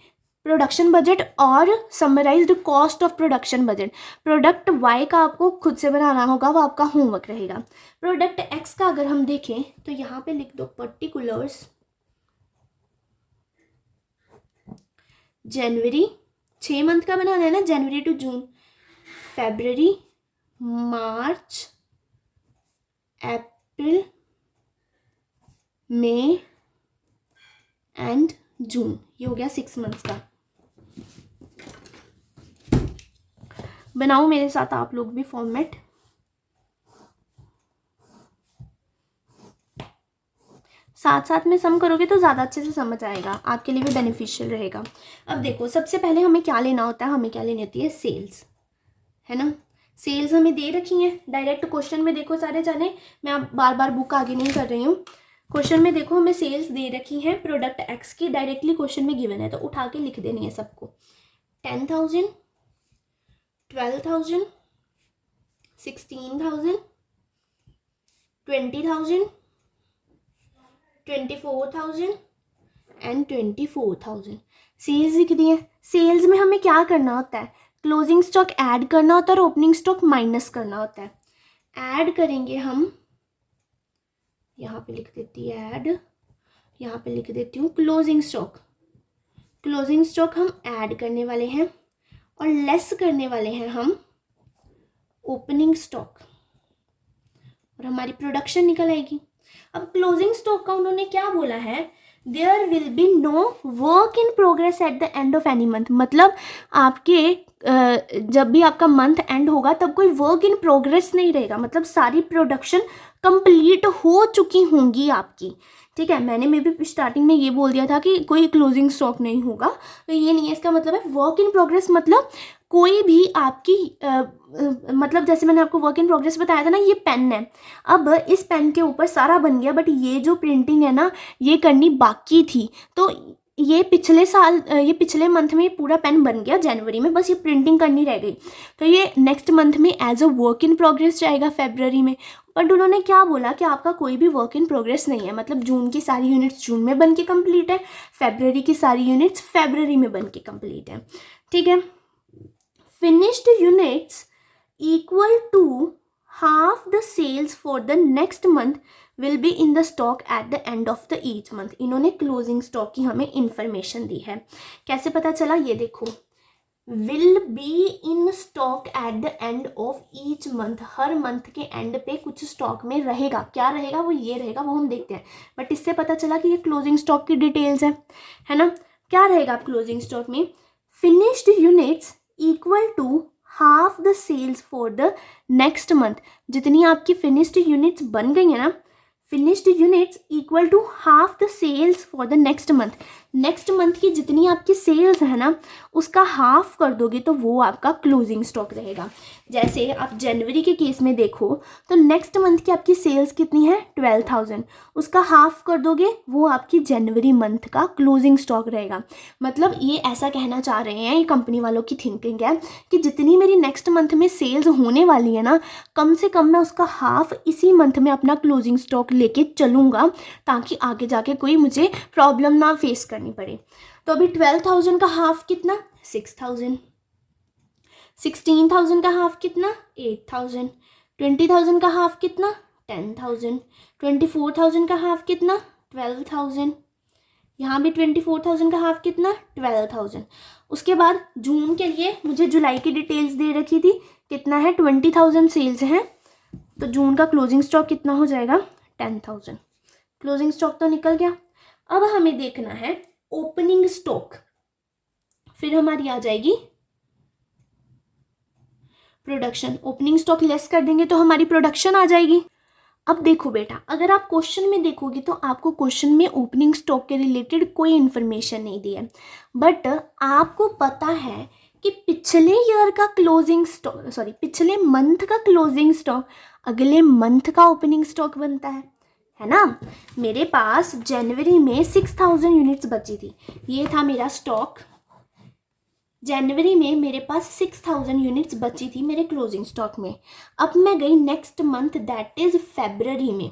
प्रोडक्शन बजट और summarized cost of production budget. Product Y का आपको खुद से बनाना होगा, वो आपका होमवर्क रहेगा। प्रोडक्ट एक्स का अगर हम देखें तो यहाँ पे लिख दो पर्टिकुलर्स जनवरी, 6 मंथ का बनाना है ना, जनवरी to June, February, March, April, May and June, ये हो गया 6 मंथ्स का। बनाओ मेरे साथ आप लोग भी फॉर्मेट। साथ साथ में सम करोगे तो ज़्यादा अच्छे से समझ आएगा, आपके लिए भी बेनिफिशियल रहेगा। अब देखो सबसे पहले हमें क्या लेना होता है, हमें क्या लेनी होती है, सेल्स, है ना। सेल्स हमें दे रखी हैं डायरेक्ट क्वेश्चन में, देखो सारे जाने, मैं आप बार बार बुक आगे नहीं कर रही हूँ। क्वेश्चन में देखो हमें सेल्स दे रखी हैं प्रोडक्ट एक्स की, डायरेक्टली क्वेश्चन में गिवन है, तो उठा के लिख देनी है सबको। 10,000, 12,000, 16,000, 20,000, 24,000 एंड 24,000 सेल्स लिख दी है। सेल्स में हमें क्या करना होता है, क्लोजिंग स्टॉक ऐड करना होता है और ओपनिंग स्टॉक माइनस करना होता है। ऐड करेंगे हम, यहाँ पे लिख देती है ऐड, यहाँ पे लिख देती हूँ क्लोजिंग स्टॉक। क्लोजिंग स्टॉक हम ऐड करने वाले हैं और लेस करने वाले हैं हम ओपनिंग स्टॉक, और हमारी प्रोडक्शन निकल आएगी। अब क्लोजिंग स्टॉक का उन्होंने क्या बोला है, there will be no work in progress at the end of any month. मतलब आपके जब भी आपका मंथ एंड होगा तब कोई वर्क इन प्रोग्रेस नहीं रहेगा, मतलब सारी प्रोडक्शन कंप्लीट हो चुकी होंगी आपकी। ठीक है, मैंने मे भी स्टार्टिंग में ये बोल दिया था कि कोई क्लोजिंग स्टॉक नहीं होगा, तो ये नहीं है। इसका मतलब है वर्क इन प्रोग्रेस, मतलब कोई भी आपकी मतलब जैसे मैंने आपको वर्क इन प्रोग्रेस बताया था ना, ये पेन है, अब इस पेन के ऊपर सारा बन गया, बट ये जो प्रिंटिंग है ना ये करनी बाकी थी। तो ये पिछले साल ये पिछले मंथ में पूरा पेन बन गया जनवरी में, बस ये प्रिंटिंग करनी रह गई, तो ये नेक्स्ट मंथ में as a work in progress जाएगा फरवरी में। बट उन्होंने क्या बोला कि आपका कोई भी वर्क इन प्रोग्रेस नहीं है, मतलब जून की सारी यूनिट्स जून में बन के कंप्लीट है, फरवरी की सारी यूनिट्स फरवरी में बन के कंप्लीट है। ठीक है, finished units equal to half the sales for the next month will be in the stock at the end of the each month। इन्होंने क्लोजिंग स्टॉक की हमें इंफॉर्मेशन दी है। कैसे पता चला, ये देखो, will be in stock at the end of each month, her month के एंड पे कुछ स्टॉक में रहेगा। क्या रहेगा, वो ये रहेगा, वो हम देखते हैं। बट इससे पता चला कि ये क्लोजिंग स्टॉक की डिटेल्स है ना। क्या रहेगा आप क्लोजिंग स्टॉक में, finished units equal to half the sales for the next month. जितनी आपकी फिनिश्ड यूनिट्स बन गई है ना, finished units equal to half the sales for the next month. Next month की जितनी आपकी सेल्स है ना उसका हाफ कर दोगे तो वो आपका क्लोजिंग स्टॉक रहेगा। जैसे आप जनवरी के केस में देखो तो नेक्स्ट मंथ की आपकी सेल्स कितनी है, 12,000, उसका हाफ कर दोगे वो आपकी जनवरी मंथ का क्लोजिंग स्टॉक रहेगा। मतलब ये ऐसा कहना चाह रहे हैं, ये कंपनी वालों की थिंकिंग है कि जितनी मेरी नेक्स्ट मंथ में सेल्स होने वाली है ना, कम से कम मैं उसका हाफ इसी मंथ में अपना क्लोजिंग स्टॉक लेके चलूँगा, ताकि आगे जाके कोई मुझे प्रॉब्लम ना फेस करनी पड़े। तो अभी 12,000 का हाफ कितना, 6,000, 16,000 का हाफ कितना, 8,000, 20,000 का हाफ कितना, 10,000, 24,000 का हाफ कितना, 12,000, यहाँ भी 24,000 का हाफ कितना, 12,000। उसके बाद जून के लिए मुझे जुलाई की डिटेल्स दे रखी थी, कितना है, 20,000 सेल्स हैं, तो जून का क्लोजिंग स्टॉक कितना हो जाएगा, 10,000। क्लोजिंग स्टॉक तो निकल गया। अब हमें देखना है ओपनिंग स्टॉक, फिर हमारी आ जाएगी प्रोडक्शन। ओपनिंग स्टॉक लेस कर देंगे तो हमारी प्रोडक्शन आ जाएगी। अब देखो बेटा, अगर आप क्वेश्चन में देखोगे तो आपको क्वेश्चन में ओपनिंग स्टॉक के रिलेटेड कोई इन्फॉर्मेशन नहीं दी है, बट आपको पता है कि पिछले ईयर का क्लोजिंग स्टॉक, सॉरी पिछले मंथ का क्लोजिंग स्टॉक अगले मंथ का ओपनिंग स्टॉक बनता है ना। मेरे पास जनवरी में 6,000 यूनिट्स बची थी, ये था मेरा स्टॉक। जनवरी में मेरे पास 6,000 यूनिट्स बची थी मेरे क्लोजिंग स्टॉक में। अब मैं गई नेक्स्ट मंथ, दैट इज़ फरवरी में।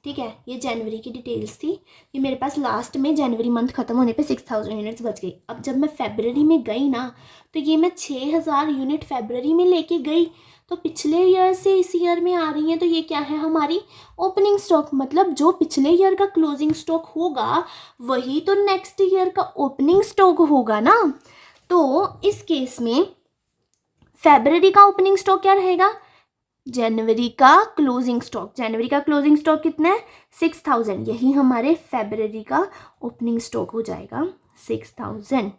ठीक है, ये जनवरी की डिटेल्स थी, ये मेरे पास लास्ट में जनवरी मंथ खत्म होने पे 6,000 यूनिट्स बच गई। अब जब मैं फरवरी में गई ना, तो ये मैं 6,000 यूनिट फरवरी में लेके गई, तो पिछले ईयर से इस ईयर में आ रही है, तो ये क्या है, हमारी ओपनिंग स्टॉक। मतलब जो पिछले ईयर का क्लोजिंग स्टॉक होगा वही तो नेक्स्ट ईयर का ओपनिंग स्टॉक होगा ना। तो इस केस में फरवरी का ओपनिंग स्टॉक क्या रहेगा, जनवरी का क्लोजिंग स्टॉक। जनवरी का क्लोजिंग स्टॉक कितना है, 6,000, यही हमारे फरवरी का ओपनिंग स्टॉक हो जाएगा 6,000।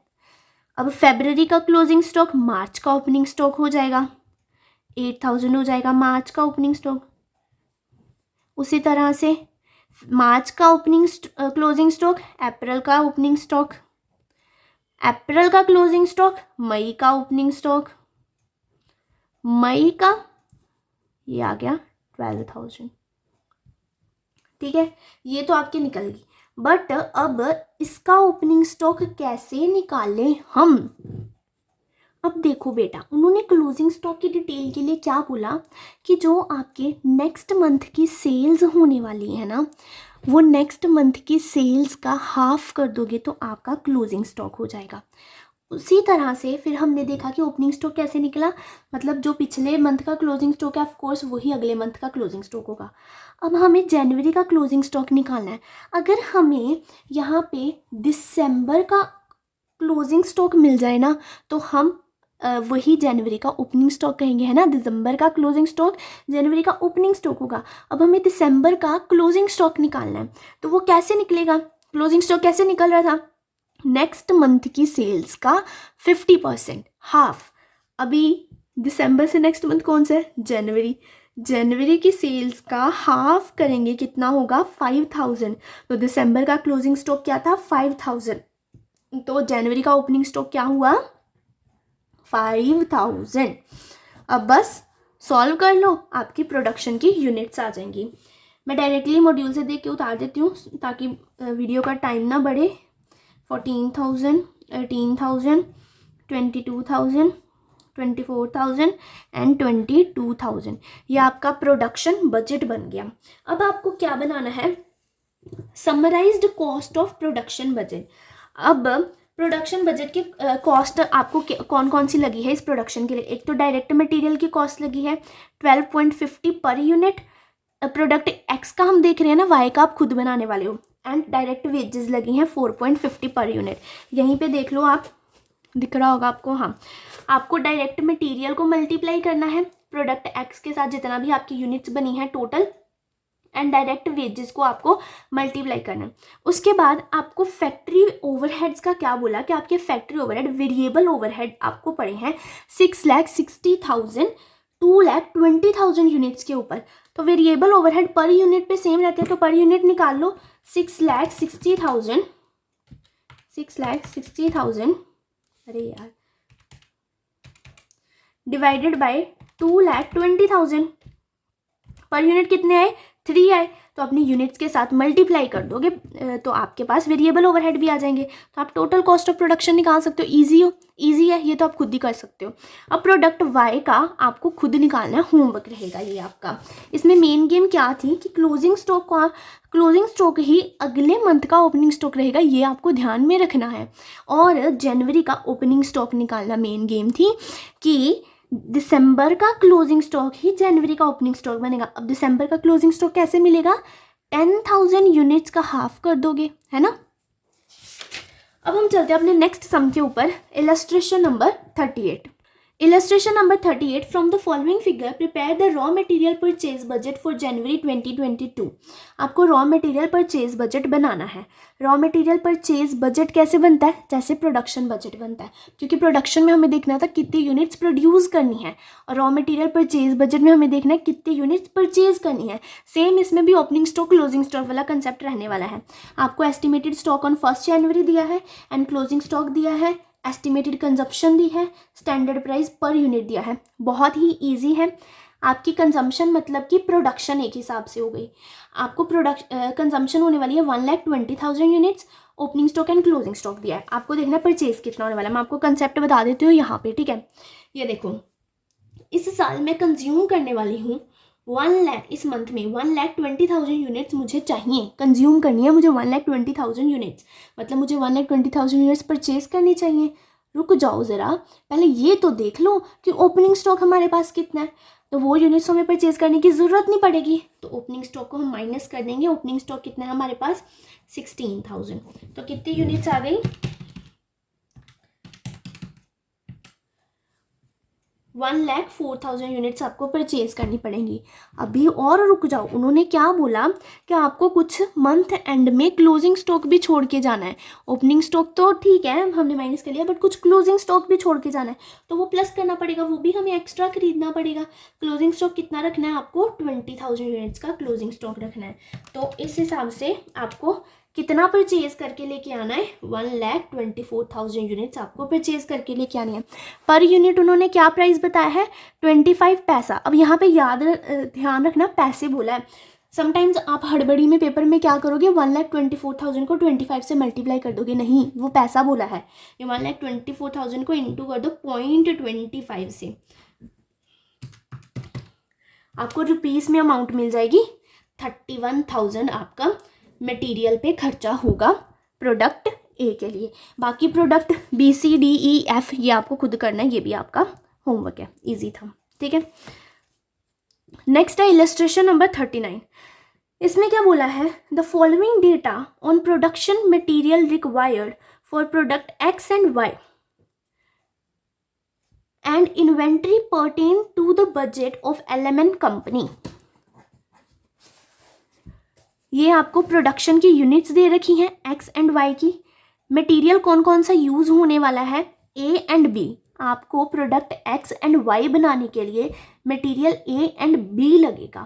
अब फरवरी का क्लोजिंग स्टॉक मार्च का ओपनिंग स्टॉक हो जाएगा, 8,000 हो जाएगा मार्च का ओपनिंग स्टॉक। उसी तरह से मार्च का ओपनिंग क्लोजिंग स्टॉक, अप्रैल का ओपनिंग स्टॉक, अप्रैल का क्लोजिंग स्टॉक, मई का ओपनिंग स्टॉक, मई का ये आ गया 12,000। ठीक है, ये तो आपकी निकल गई। बट अब इसका ओपनिंग स्टॉक कैसे निकालें हम, अब देखो बेटा, उन्होंने क्लोजिंग स्टॉक की डिटेल के लिए क्या बोला कि जो आपके नेक्स्ट मंथ की सेल्स होने वाली है ना, वो नेक्स्ट मंथ की सेल्स का हाफ कर दोगे तो आपका क्लोजिंग स्टॉक हो जाएगा। उसी तरह से फिर हमने देखा कि ओपनिंग स्टॉक कैसे निकला, मतलब जो पिछले मंथ का क्लोजिंग स्टॉक है ऑफ कोर्स वही अगले मंथ का क्लोजिंग स्टॉक होगा। अब हमें जनवरी का क्लोजिंग स्टॉक निकालना है। अगर हमें यहाँ पे दिसंबर का क्लोजिंग स्टॉक मिल जाए ना तो हम वही जनवरी का ओपनिंग स्टॉक कहेंगे, है ना। दिसंबर का क्लोजिंग स्टॉक जनवरी का ओपनिंग स्टॉक होगा। अब हमें दिसंबर का क्लोजिंग स्टॉक निकालना है, तो वो कैसे निकलेगा? क्लोजिंग स्टॉक कैसे निकल रहा था? नेक्स्ट मंथ की सेल्स का 50%, हाफ। अभी दिसंबर से नेक्स्ट मंथ कौन सा है? जनवरी। जनवरी की सेल्स का हाफ करेंगे, कितना होगा? 5000। तो दिसंबर का क्लोजिंग स्टॉक क्या था? 5000। तो जनवरी का ओपनिंग स्टॉक क्या हुआ? 5000। अब बस सॉल्व कर लो, आपकी प्रोडक्शन की यूनिट्स आ जाएंगी। मैं डायरेक्टली मॉड्यूल से देख के उतार देती हूँ ताकि वीडियो का टाइम ना बढ़े। 14,000, 18,000, 22,000, 24,000 एंड 22,000, ये आपका प्रोडक्शन बजट बन गया। अब आपको क्या बनाना है? Summarised cost of production budget. अब प्रोडक्शन बजट की कॉस्ट आपको कौन कौन सी लगी है इस प्रोडक्शन के लिए? एक तो डायरेक्ट मटेरियल की कॉस्ट लगी है 12.50 पर यूनिट। प्रोडक्ट एक्स का हम देख रहे हैं ना, वाई का आप खुद बनाने वाले हो। एंड डायरेक्ट वेजेस लगी हैं 4.50 पर यूनिट। यहीं पे देख लो आप, दिख रहा होगा आपको। हाँ, आपको डायरेक्ट मटेरियल को मल्टीप्लाई करना है प्रोडक्ट एक्स के साथ, जितना भी आपकी यूनिट्स बनी हैं टोटल, एंड डायरेक्ट वेजेस को आपको मल्टीप्लाई करना है। उसके बाद आपको फैक्ट्री ओवरहेड्स का क्या बोला कि आपके फैक्ट्री ओवरहेड, वेरिएबल ओवरहेड आपको पड़े हैं 6,60,000 2,20,000 यूनिट्स के ऊपर। तो वेरिएबल ओवरहेड पर यूनिट पे सेम रहते हैं, तो पर यूनिट निकाल लो। 6,60,000 अरे यार, डिवाइडेड बाय 2,20,000, पर यूनिट कितने आए? 3 आए। तो अपनी यूनिट्स के साथ मल्टीप्लाई कर दोगे तो आपके पास वेरिएबल ओवरहेड भी आ जाएंगे, तो आप टोटल कॉस्ट ऑफ प्रोडक्शन निकाल सकते हो। ईजी है, ये तो आप खुद ही कर सकते हो। अब प्रोडक्ट वाई का आपको खुद निकालना है, होमवर्क रहेगा ये आपका। इसमें मेन गेम क्या थी कि क्लोजिंग स्टॉक ही अगले मंथ का ओपनिंग स्टॉक रहेगा, ये आपको ध्यान में रखना है। और जनवरी का ओपनिंग स्टॉक निकालना मेन गेम थी कि दिसंबर का क्लोजिंग स्टॉक ही जनवरी का ओपनिंग स्टॉक बनेगा। अब दिसंबर का क्लोजिंग स्टॉक कैसे मिलेगा? 10,000 यूनिट्स का हाफ कर दोगे, है ना। अब हम चलते हैं अपने नेक्स्ट सम के ऊपर। Illustration number 38। Illustration number 38, from the following figure prepare the raw material purchase budget for January 2022। आपको रॉ मटेरियल परचेज बजट बनाना है। रॉ मटेरियल परचेज बजट कैसे बनता है? जैसे प्रोडक्शन बजट बनता है, क्योंकि प्रोडक्शन में हमें देखना था कितनी यूनिट्स प्रोड्यूस करनी है, और रॉ मटेरियल परचेज बजट में हमें देखना है कितनी यूनिट्स परचेज करनी है। सेम इसमें भी ओपनिंग स्टॉक क्लोजिंग स्टॉक वाला कंसेप्ट रहने वाला है। आपको एस्टिमेटेड स्टॉक ऑन 1 जनवरी दिया है एंड क्लोजिंग स्टॉक दिया है, एस्टिमेटेड कंजप्शन दी है, स्टैंडर्ड प्राइस पर यूनिट दिया है। बहुत ही इजी है। आपकी कंजम्पशन मतलब कि प्रोडक्शन एक हिसाब से हो गई। आपको कंजम्पशन होने वाली है 1,20,000 units. Opening stock and closing stock दिया है। आपको देखना परचेज कितना होने वाला है। मैं आपको कंसेप्ट बता देती हूँ यहाँ पे, ठीक है। ये देखो, इस साल मैं कंज्यूम करने वाली हूँ 1 लाख, इस मंथ में 1,20,000 यूनिट्स मुझे चाहिए, कंज्यूम करनी है मुझे 1,20,000 यूनिट्स, मतलब मुझे 1,20,000 यूनिट्स परचेज करनी चाहिए। रुक जाओ ज़रा, पहले ये तो देख लो कि ओपनिंग स्टॉक हमारे पास कितना है। तो वो यूनिट्स हमें परचेज करने की ज़रूरत नहीं पड़ेगी, तो ओपनिंग स्टॉक को हम माइनस कर देंगे। ओपनिंग स्टॉक कितना है हमारे पास? 16,000। तो कितनी यूनिट्स आ गई? 1,04,000 यूनिट्स आपको परचेज करनी पड़ेंगी। अभी और रुक जाओ, उन्होंने क्या बोला कि आपको कुछ मंथ एंड में क्लोजिंग स्टॉक भी छोड़ के जाना है। ओपनिंग स्टॉक तो ठीक है हमने माइनस कर लिया, बट कुछ क्लोजिंग स्टॉक भी छोड़ के जाना है, तो वो प्लस करना पड़ेगा, वो भी हमें एक्स्ट्रा खरीदना पड़ेगा। क्लोजिंग स्टॉक कितना रखना है आपको? 20,000 यूनिट्स का क्लोजिंग स्टॉक रखना है। तो इस हिसाब से आपको कितना परचेज करके लेके आना है? 1,24,000 यूनिट्स आपको परचेज करके लेके आनी है। पर यूनिट उन्होंने क्या प्राइस बताया है? 25 पैसा। अब यहाँ पे ध्यान रखना, पैसे बोला है। समटाइम्स आप हड़बड़ी में पेपर में क्या करोगे, 1,24,000 को 25 से मल्टीप्लाई कर दोगे, नहीं वो पैसा बोला है, ये 1,24,000 को इंटू कर दो 0.25 से, आपको रुपीस में अमाउंट मिल जाएगी 31,000 आपका मटेरियल पे खर्चा होगा प्रोडक्ट ए के लिए। बाकी product B C D E F ये आपको खुद करना है, ये भी आपका होमवर्क है, इजी था, ठीक है। नेक्स्ट है इलस्ट्रेशन नंबर 39। इसमें क्या बोला है, the following data on production material required for product X and Y and inventory pertain to the budget of Element company. ये आपको प्रोडक्शन की यूनिट्स दे रखी हैं एक्स एंड वाई की, मटेरियल कौन कौन सा यूज होने वाला है ए एंड बी। आपको प्रोडक्ट एक्स एंड वाई बनाने के लिए मटेरियल ए एंड बी लगेगा।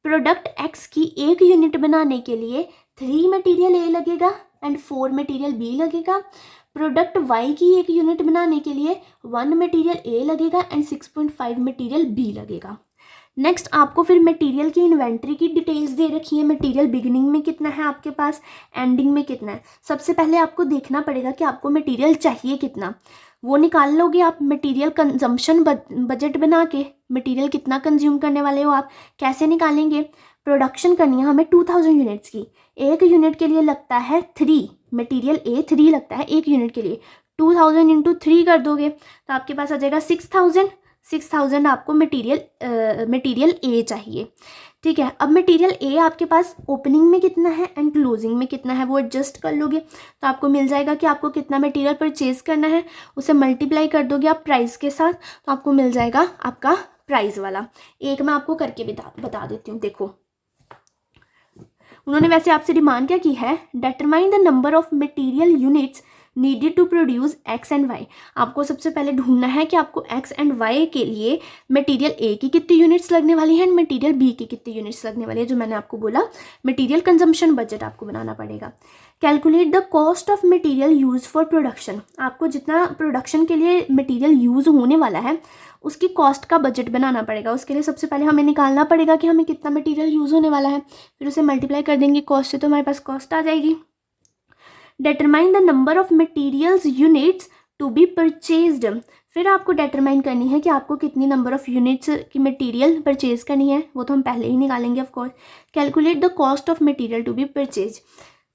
प्रोडक्ट एक्स की एक यूनिट बनाने के लिए 3 मटेरियल ए लगेगा एंड 4 मटेरियल बी लगेगा। प्रोडक्ट वाई की एक यूनिट बनाने के लिए 1 मटेरियल ए लगेगा एंड 6.5 मटेरियल बी लगेगा। नेक्स्ट आपको फिर मटेरियल की इन्वेंट्री की डिटेल्स दे रखी है, मटेरियल बिगिनिंग में कितना है आपके पास, एंडिंग में कितना है। सबसे पहले आपको देखना पड़ेगा कि आपको मटेरियल चाहिए कितना, वो निकाल लोगे आप मटेरियल कंजम्पशन बजट बना के, मटेरियल कितना कंज्यूम करने वाले हो आप, कैसे निकालेंगे। प्रोडक्शन करनी है हमें 2000 यूनिट्स की, एक यूनिट के लिए लगता है 3 मटेरियल ए, 3 लगता है एक यूनिट के लिए, 2000 इंटू 3 कर दोगे तो आपके पास आ जाएगा 6,000 आपको मटेरियल ए चाहिए, ठीक है। अब मटेरियल ए आपके पास ओपनिंग में कितना है एंड क्लोजिंग में कितना है वो एडजस्ट कर लोगे तो आपको मिल जाएगा कि आपको कितना मटेरियल परचेज करना है, उसे मल्टीप्लाई कर दोगे आप प्राइस के साथ तो आपको मिल जाएगा आपका प्राइस वाला। एक मैं आपको करके बता देती हूँ। देखो उन्होंने वैसे आपसे डिमांड क्या की है, determine the number of material units needed to produce X and Y. आपको सबसे पहले ढूंढना है कि आपको एक्स एंड वाई के लिए मटेरियल ए की कितनी यूनिट्स लगने वाली है एंड मटेरियल बी की कितनी यूनिट्स लगने वाली है। जो मैंने आपको बोला मटेरियल कंजम्पशन बजट आपको बनाना पड़ेगा। Calculate the cost of material use for production. आपको जितना प्रोडक्शन के लिए मटेरियल यूज होने वाला है उसकी कॉस्ट का बजट बनाना पड़ेगा। उसके लिए सबसे पहले हमें निकालना पड़ेगा कि हमें कितना मटेरियल यूज़ होने वाला है, फिर उसे मल्टीप्लाई कर देंगे कॉस्ट से तो हमारे पास कॉस्ट आ जाएगी। Determine the number of materials units to be purchased. फिर आपको डिटरमाइन करनी है कि आपको कितनी नंबर ऑफ यूनिट्स की मटेरियल परचेज करनी है, वो तो हम पहले ही निकालेंगे of course. Calculate the cost of material to be purchase.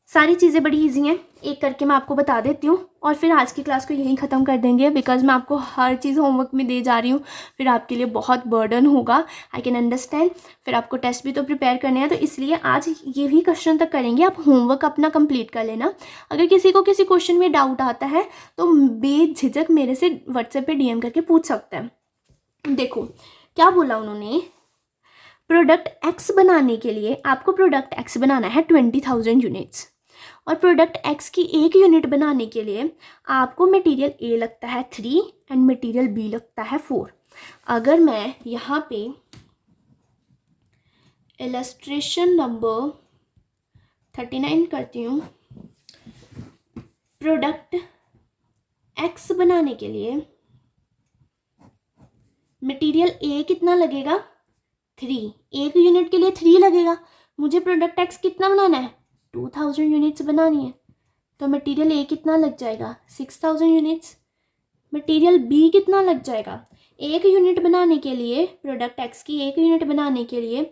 सारी चीज़ें बड़ी इजी हैं, एक करके मैं आपको बता देती हूँ और फिर आज की क्लास को यहीं ख़त्म कर देंगे बिकॉज मैं आपको हर चीज़ होमवर्क में दे जा रही हूँ, फिर आपके लिए बहुत बर्डन होगा। आई कैन अंडरस्टैंड, फिर आपको टेस्ट भी तो प्रिपेयर करने हैं तो इसलिए आज ये भी क्वेश्चन तक करेंगे। आप होमवर्क अपना कंप्लीट कर लेना। अगर किसी को किसी क्वेश्चन में डाउट आता है तो बेझिझक मेरे से व्हाट्सएप पे DM करके पूछ सकता है। देखो क्या बोला उन्होंने, प्रोडक्ट एक्स बनाने के लिए आपको प्रोडक्ट एक्स बनाना है 20,000 यूनिट्स और प्रोडक्ट एक्स की एक यूनिट बनाने के लिए आपको मटेरियल ए लगता है 3 एंड मटेरियल बी लगता है 4। अगर मैं यहाँ पे इलस्ट्रेशन नंबर 39 करती हूँ, प्रोडक्ट एक्स बनाने के लिए मटेरियल ए कितना लगेगा 3, एक यूनिट के लिए 3 लगेगा। मुझे प्रोडक्ट एक्स कितना बनाना है 2000 यूनिट्स बनानी है तो मटेरियल ए कितना लग जाएगा 6000 यूनिट्स। मटेरियल बी कितना लग जाएगा, एक यूनिट बनाने के लिए प्रोडक्ट एक्स की एक यूनिट बनाने के लिए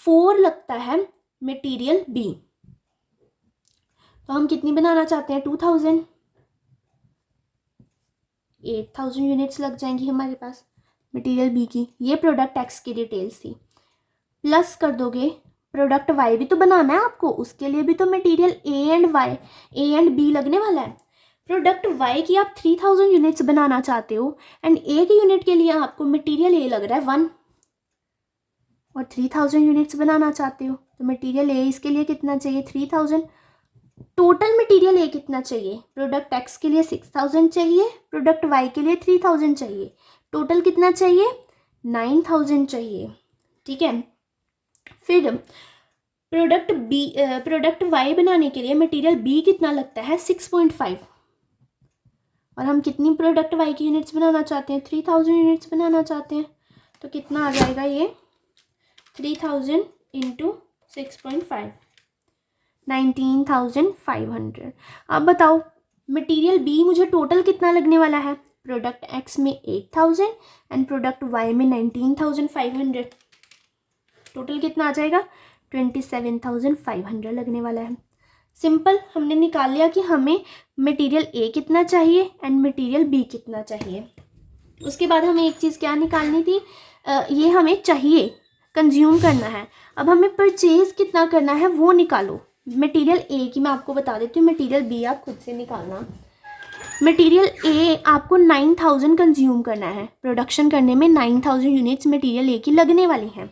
4 लगता है मटेरियल बी। तो हम कितनी बनाना चाहते हैं 2000, 8000 यूनिट्स लग जाएंगी हमारे पास मटेरियल बी की। ये प्रोडक्ट एक्स की डिटेल्स थी। प्लस कर दोगे प्रोडक्ट वाई भी तो बनाना है आपको, उसके लिए भी तो मटेरियल ए एंड बी लगने वाला है। प्रोडक्ट वाई की आप 3000 यूनिट्स बनाना चाहते हो एंड एक यूनिट के लिए आपको मटेरियल ए लग रहा है 1 और 3000 यूनिट्स बनाना चाहते हो तो मटेरियल ए इसके लिए कितना चाहिए 3000। टोटल मटेरियल ए कितना चाहिए, प्रोडक्ट एक्स के लिए 6000 चाहिए, प्रोडक्ट वाई के लिए 3000 चाहिए, टोटल कितना चाहिए 9000 चाहिए, ठीक है। फिर प्रोडक्ट वाई बनाने के लिए मटेरियल बी कितना लगता है 6.5 और हम कितनी प्रोडक्ट वाई की यूनिट्स बनाना चाहते हैं 3000 यूनिट्स बनाना चाहते हैं तो कितना आ जाएगा ये 3000 इंटू 6.5, 19,500। अब बताओ मटेरियल बी मुझे टोटल कितना लगने वाला है, प्रोडक्ट एक्स में 8,000 एंड प्रोडक्ट वाई में 19,500, टोटल कितना आ जाएगा 27,500 लगने वाला है। सिंपल, हमने निकाल लिया कि हमें मटेरियल ए कितना चाहिए एंड मटेरियल बी कितना चाहिए। उसके बाद हमें एक चीज़ क्या निकालनी थी, ये हमें चाहिए, कंज्यूम करना है। अब हमें परचेज कितना करना है वो निकालो। मटेरियल ए की मैं आपको बता देती हूँ, मटेरियल बी आप खुद से निकालना। मटेरियल ए आपको 9,000 कंज्यूम करना है, प्रोडक्शन करने में 9,000 यूनिट्स मटेरियल ए की लगने वाली हैं,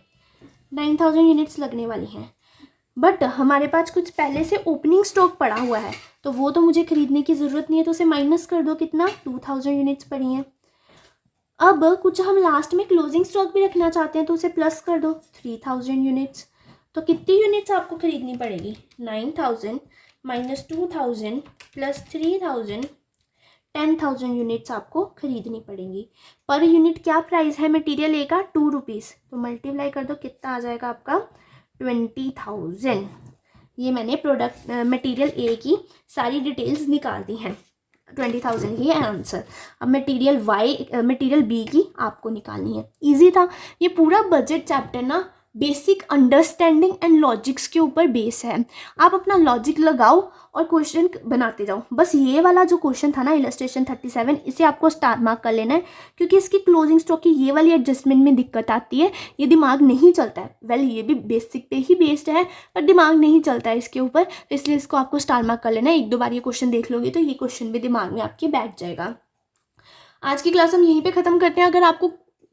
9,000 यूनिट्स लगने वाली हैं। बट हमारे पास कुछ पहले से ओपनिंग स्टॉक पड़ा हुआ है, तो वो तो मुझे खरीदने की ज़रूरत नहीं है, तो उसे माइनस कर दो, कितना 2,000 यूनिट्स पड़ी हैं। अब कुछ हम लास्ट में क्लोजिंग स्टॉक भी रखना चाहते हैं, तो उसे प्लस कर दो 3,000 यूनिट्स। तो कितनी यूनिट्स आपको खरीदनी पड़ेगी, 9,000 माइनस 2,000 प्लस 3,000, 10,000 यूनिट्स आपको खरीदनी पड़ेंगी। पर यूनिट क्या प्राइस है मटेरियल ए का, 2 रुपीज़, तो मल्टीप्लाई कर दो, कितना आ जाएगा आपका 20,000। ये मैंने प्रोडक्ट मटेरियल ए की सारी डिटेल्स निकाल दी हैं, 20,000 ही है आंसर। अब मटेरियल बी की आपको निकालनी है। इजी था ये पूरा बजट चैप्टर ना, बेसिक अंडरस्टैंडिंग एंड लॉजिक्स के ऊपर बेस है। आप अपना लॉजिक लगाओ और क्वेश्चन बनाते जाओ। बस ये वाला जो क्वेश्चन था ना इलस्ट्रेशन 37, इसे आपको स्टार मार्क कर लेना है, क्योंकि इसकी क्लोजिंग स्टॉक की ये वाली एडजस्टमेंट में दिक्कत आती है, ये दिमाग नहीं चलता है। वेल ये भी बेसिक पे ही बेस्ड है, पर दिमाग नहीं चलता है इसके ऊपर, तो इसलिए इसको आपको स्टार मार्क कर लेना है। 1-2 बार ये क्वेश्चन देख लोगे तो ये क्वेश्चन भी दिमाग में आपके बैठ जाएगा। आज की क्लास हम यहीं पे ख़त्म करते हैं। अगर आपको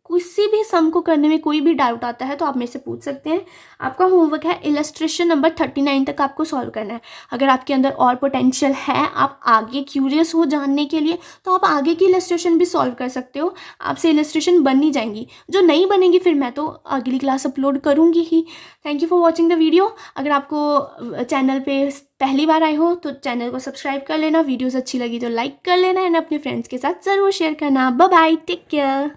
किसी भी सम को करने में कोई भी डाउट आता है तो आप मेरे से पूछ सकते हैं। आपका होमवर्क है इलस्ट्रेशन नंबर 39 तक आपको सॉल्व करना है। अगर आपके अंदर और पोटेंशियल है, आप आगे क्यूरियस हो जानने के लिए, तो आप आगे की इलस्ट्रेशन भी सॉल्व कर सकते हो। आपसे इलस्ट्रेशन बन ही जाएंगी, जो नहीं बनेगी फिर मैं तो अगली क्लास अपलोड करूँगी ही। Thank you for watching the video. अगर आपको चैनल पे पहली बार आए हो तो चैनल को सब्सक्राइब कर लेना, वीडियोस अच्छी लगी तो लाइक कर लेना एंड अपने फ्रेंड्स के साथ ज़रूर शेयर करना। Bye bye, take care.